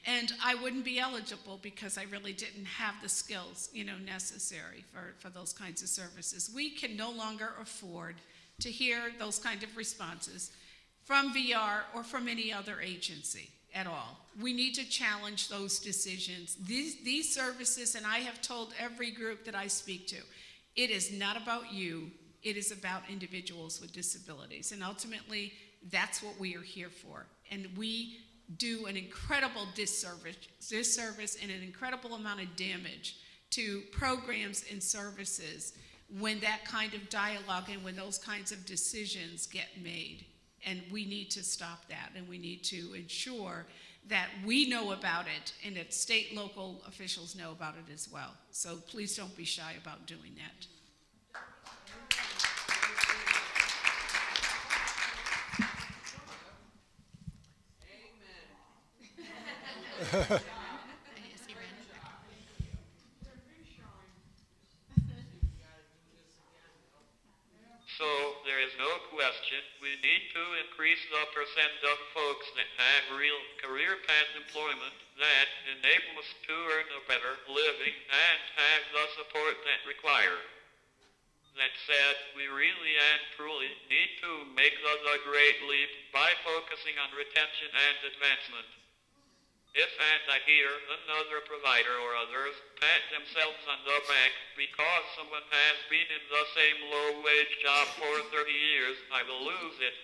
And I wouldn't be eligible because I really didn't have the skills, necessary for those kinds of services. We can no longer afford to hear those kind of responses from VR or from any other agency at all. We need to challenge those decisions. These services, and I have told every group that I speak to, it is not about you. It is about individuals with disabilities. And ultimately, that's what we are here for. And we do an incredible disservice and an incredible amount of damage to programs and services when that kind of dialogue and when those kinds of decisions get made. And we need to stop that, and we need to ensure that we know about it and that state, local officials know about it as well. So please don't be shy about doing that. So there is no question we need to increase the percent of folks that have real career path employment that enable us to earn a better living and have the support that require. That said, we really and truly need to make the great leap by focusing on retention and advancement. If and I hear another provider or others pat themselves on the back because someone has been in the same low-wage job for 30 years, I will lose it.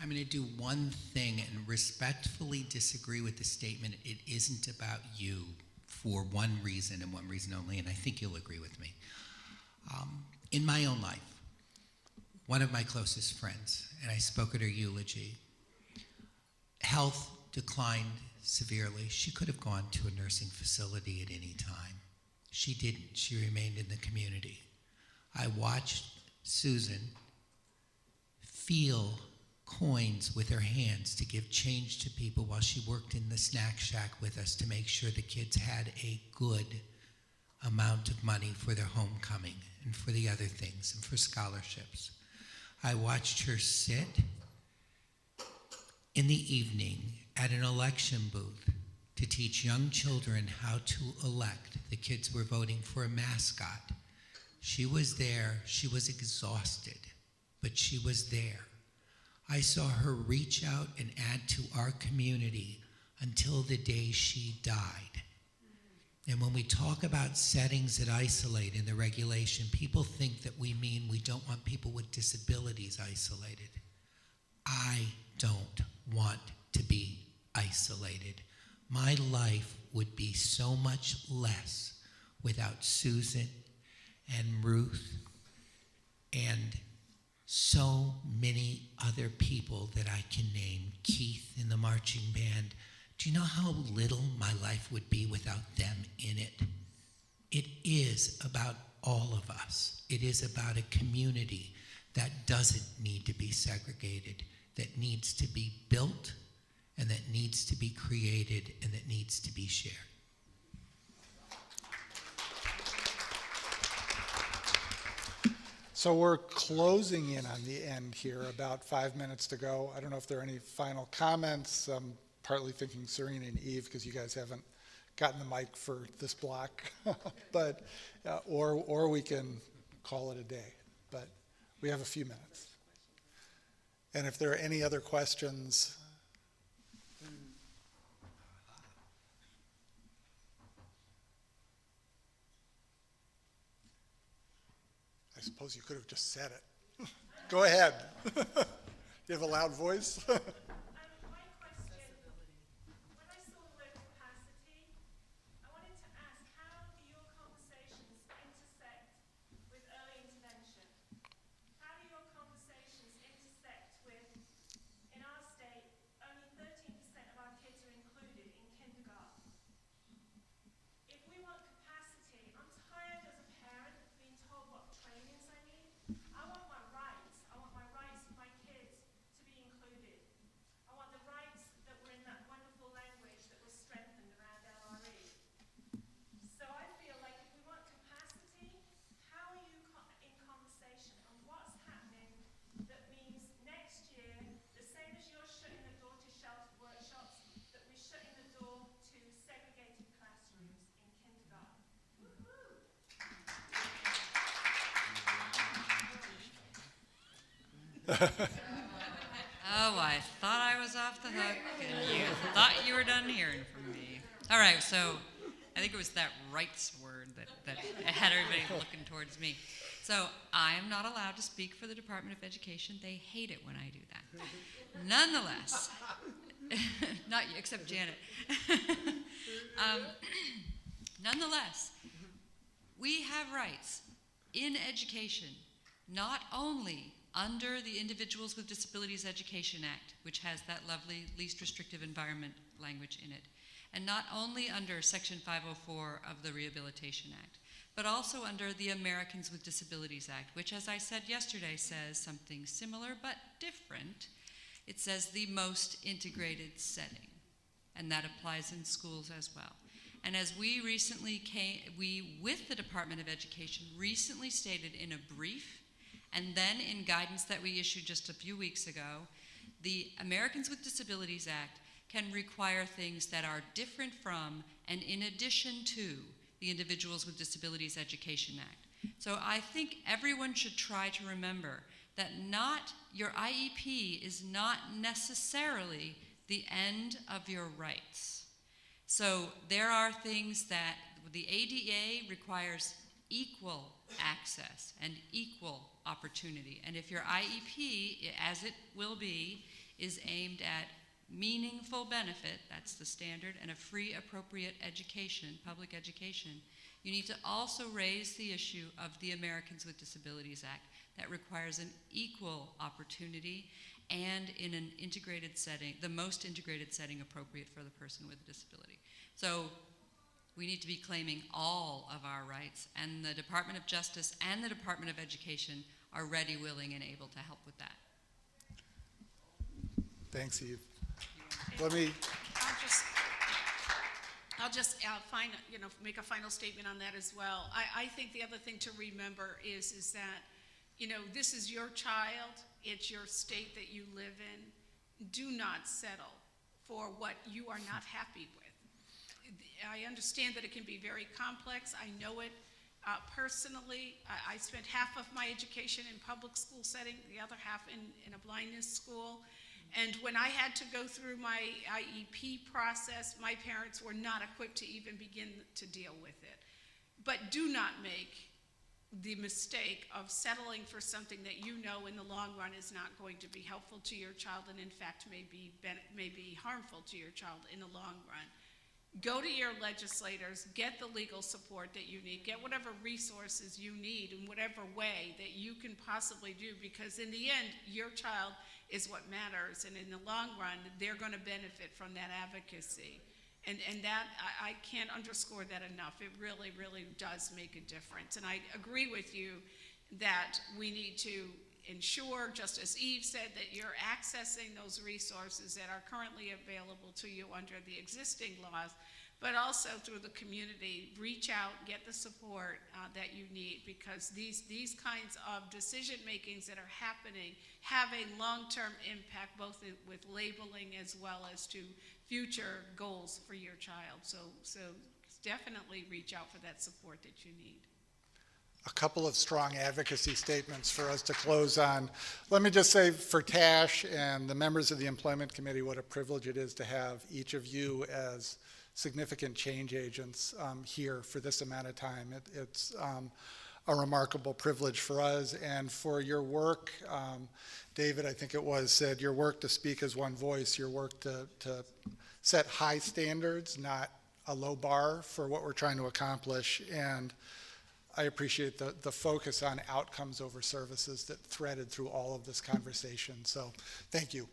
I'm going to do one thing and respectfully disagree with the statement, it isn't about you, for one reason and one reason only, and I think you'll agree with me. In my own life, one of my closest friends, and I spoke at her eulogy. Health declined severely. She could have gone to a nursing facility at any time. She didn't. She remained in the community. I watched Susan feel coins with her hands to give change to people while she worked in the snack shack with us to make sure the kids had a good amount of money for their homecoming and for the other things and for scholarships. I watched her sit in the evening at an election booth to teach young children how to elect. The kids were voting for a mascot. She was there. She was exhausted, but she was there. I saw her reach out and add to our community until the day she died. And when we talk about settings that isolate in the regulation, people think that we mean we don't want people with disabilities isolated. I don't want to be isolated. My life would be so much less without Susan and Ruth and so many other people that I can name, Keith in the marching band. Do you know how little my life would be without them in it? It is about all of us. It is about a community that doesn't need to be segregated, that needs to be built, and that needs to be created, and that needs to be shared. So we're closing in on the end here, about 5 minutes to go. I don't know if there are any final comments. I'm partly thinking Serena and Eve, because you guys haven't gotten the mic for this block, but or we can call it a day. But we have a few minutes. And if there are any other questions, I suppose you could have just said it. Go ahead. You have a loud voice? Oh, I thought I was off the hook, and you thought you were done hearing from me. All right, so I think it was that rights word that had everybody looking towards me. So I am not allowed to speak for the Department of Education. They hate it when I do that. Nonetheless, not you, except Janet. Nonetheless, we have rights in education, not only under the Individuals with Disabilities Education Act, which has that lovely least restrictive environment language in it, and not only under Section 504 of the Rehabilitation Act, but also under the Americans with Disabilities Act, which, as I said yesterday, says something similar but different. It says the most integrated setting, and that applies in schools as well. And as we recently with the Department of Education, recently stated in a brief, and then in guidance that we issued just a few weeks ago, the Americans with Disabilities Act can require things that are different from and in addition to the Individuals with Disabilities Education Act. So I think everyone should try to remember that your IEP is not necessarily the end of your rights. So there are things that the ADA requires equal access and equal opportunity. And if your IEP, as it will be, is aimed at meaningful benefit, that's the standard, and a free, appropriate education, public education, you need to also raise the issue of the Americans with Disabilities Act. that requires an equal opportunity and in an integrated setting, the most integrated setting appropriate for the person with a disability. So we need to be claiming all of our rights, and the Department of Justice and the Department of Education are ready, willing, and able to help with that. Thanks, Eve. Let me, I'll just make a final statement on that as well. I think the other thing to remember is that, this is your child, it's your state that you live in. Do not settle for what you are not happy with. I understand that it can be very complex. I know it personally. I spent half of my education in public school setting, the other half in a blindness school. And when I had to go through my IEP process, my parents were not equipped to even begin to deal with it. But do not make the mistake of settling for something that you know in the long run is not going to be helpful to your child, and in fact may be harmful to your child in the long run. Go to your legislators, get the legal support that you need, get whatever resources you need in whatever way that you can possibly do, because in the end, your child is what matters, and in the long run, they're going to benefit from that advocacy. And that, I can't underscore that enough. It really, really does make a difference. And I agree with you that we need to ensure, just as Eve said, that you're accessing those resources that are currently available to you under the existing laws, but also through the community. Reach out, get the support that you need, because these kinds of decision makings that are happening have a long-term impact, both with labeling as well as to future goals for your child. So definitely reach out for that support that you need. a couple of strong advocacy statements for us to close on. Let me just say for Tash and the members of the Employment Committee, what a privilege it is to have each of you as significant change agents here for this amount of time. It's a remarkable privilege for us, and for your work, David, I think it was, said your work to speak as one voice, your work to set high standards, not a low bar for what we're trying to accomplish. And I appreciate the focus on outcomes over services that threaded through all of this conversation. So thank you.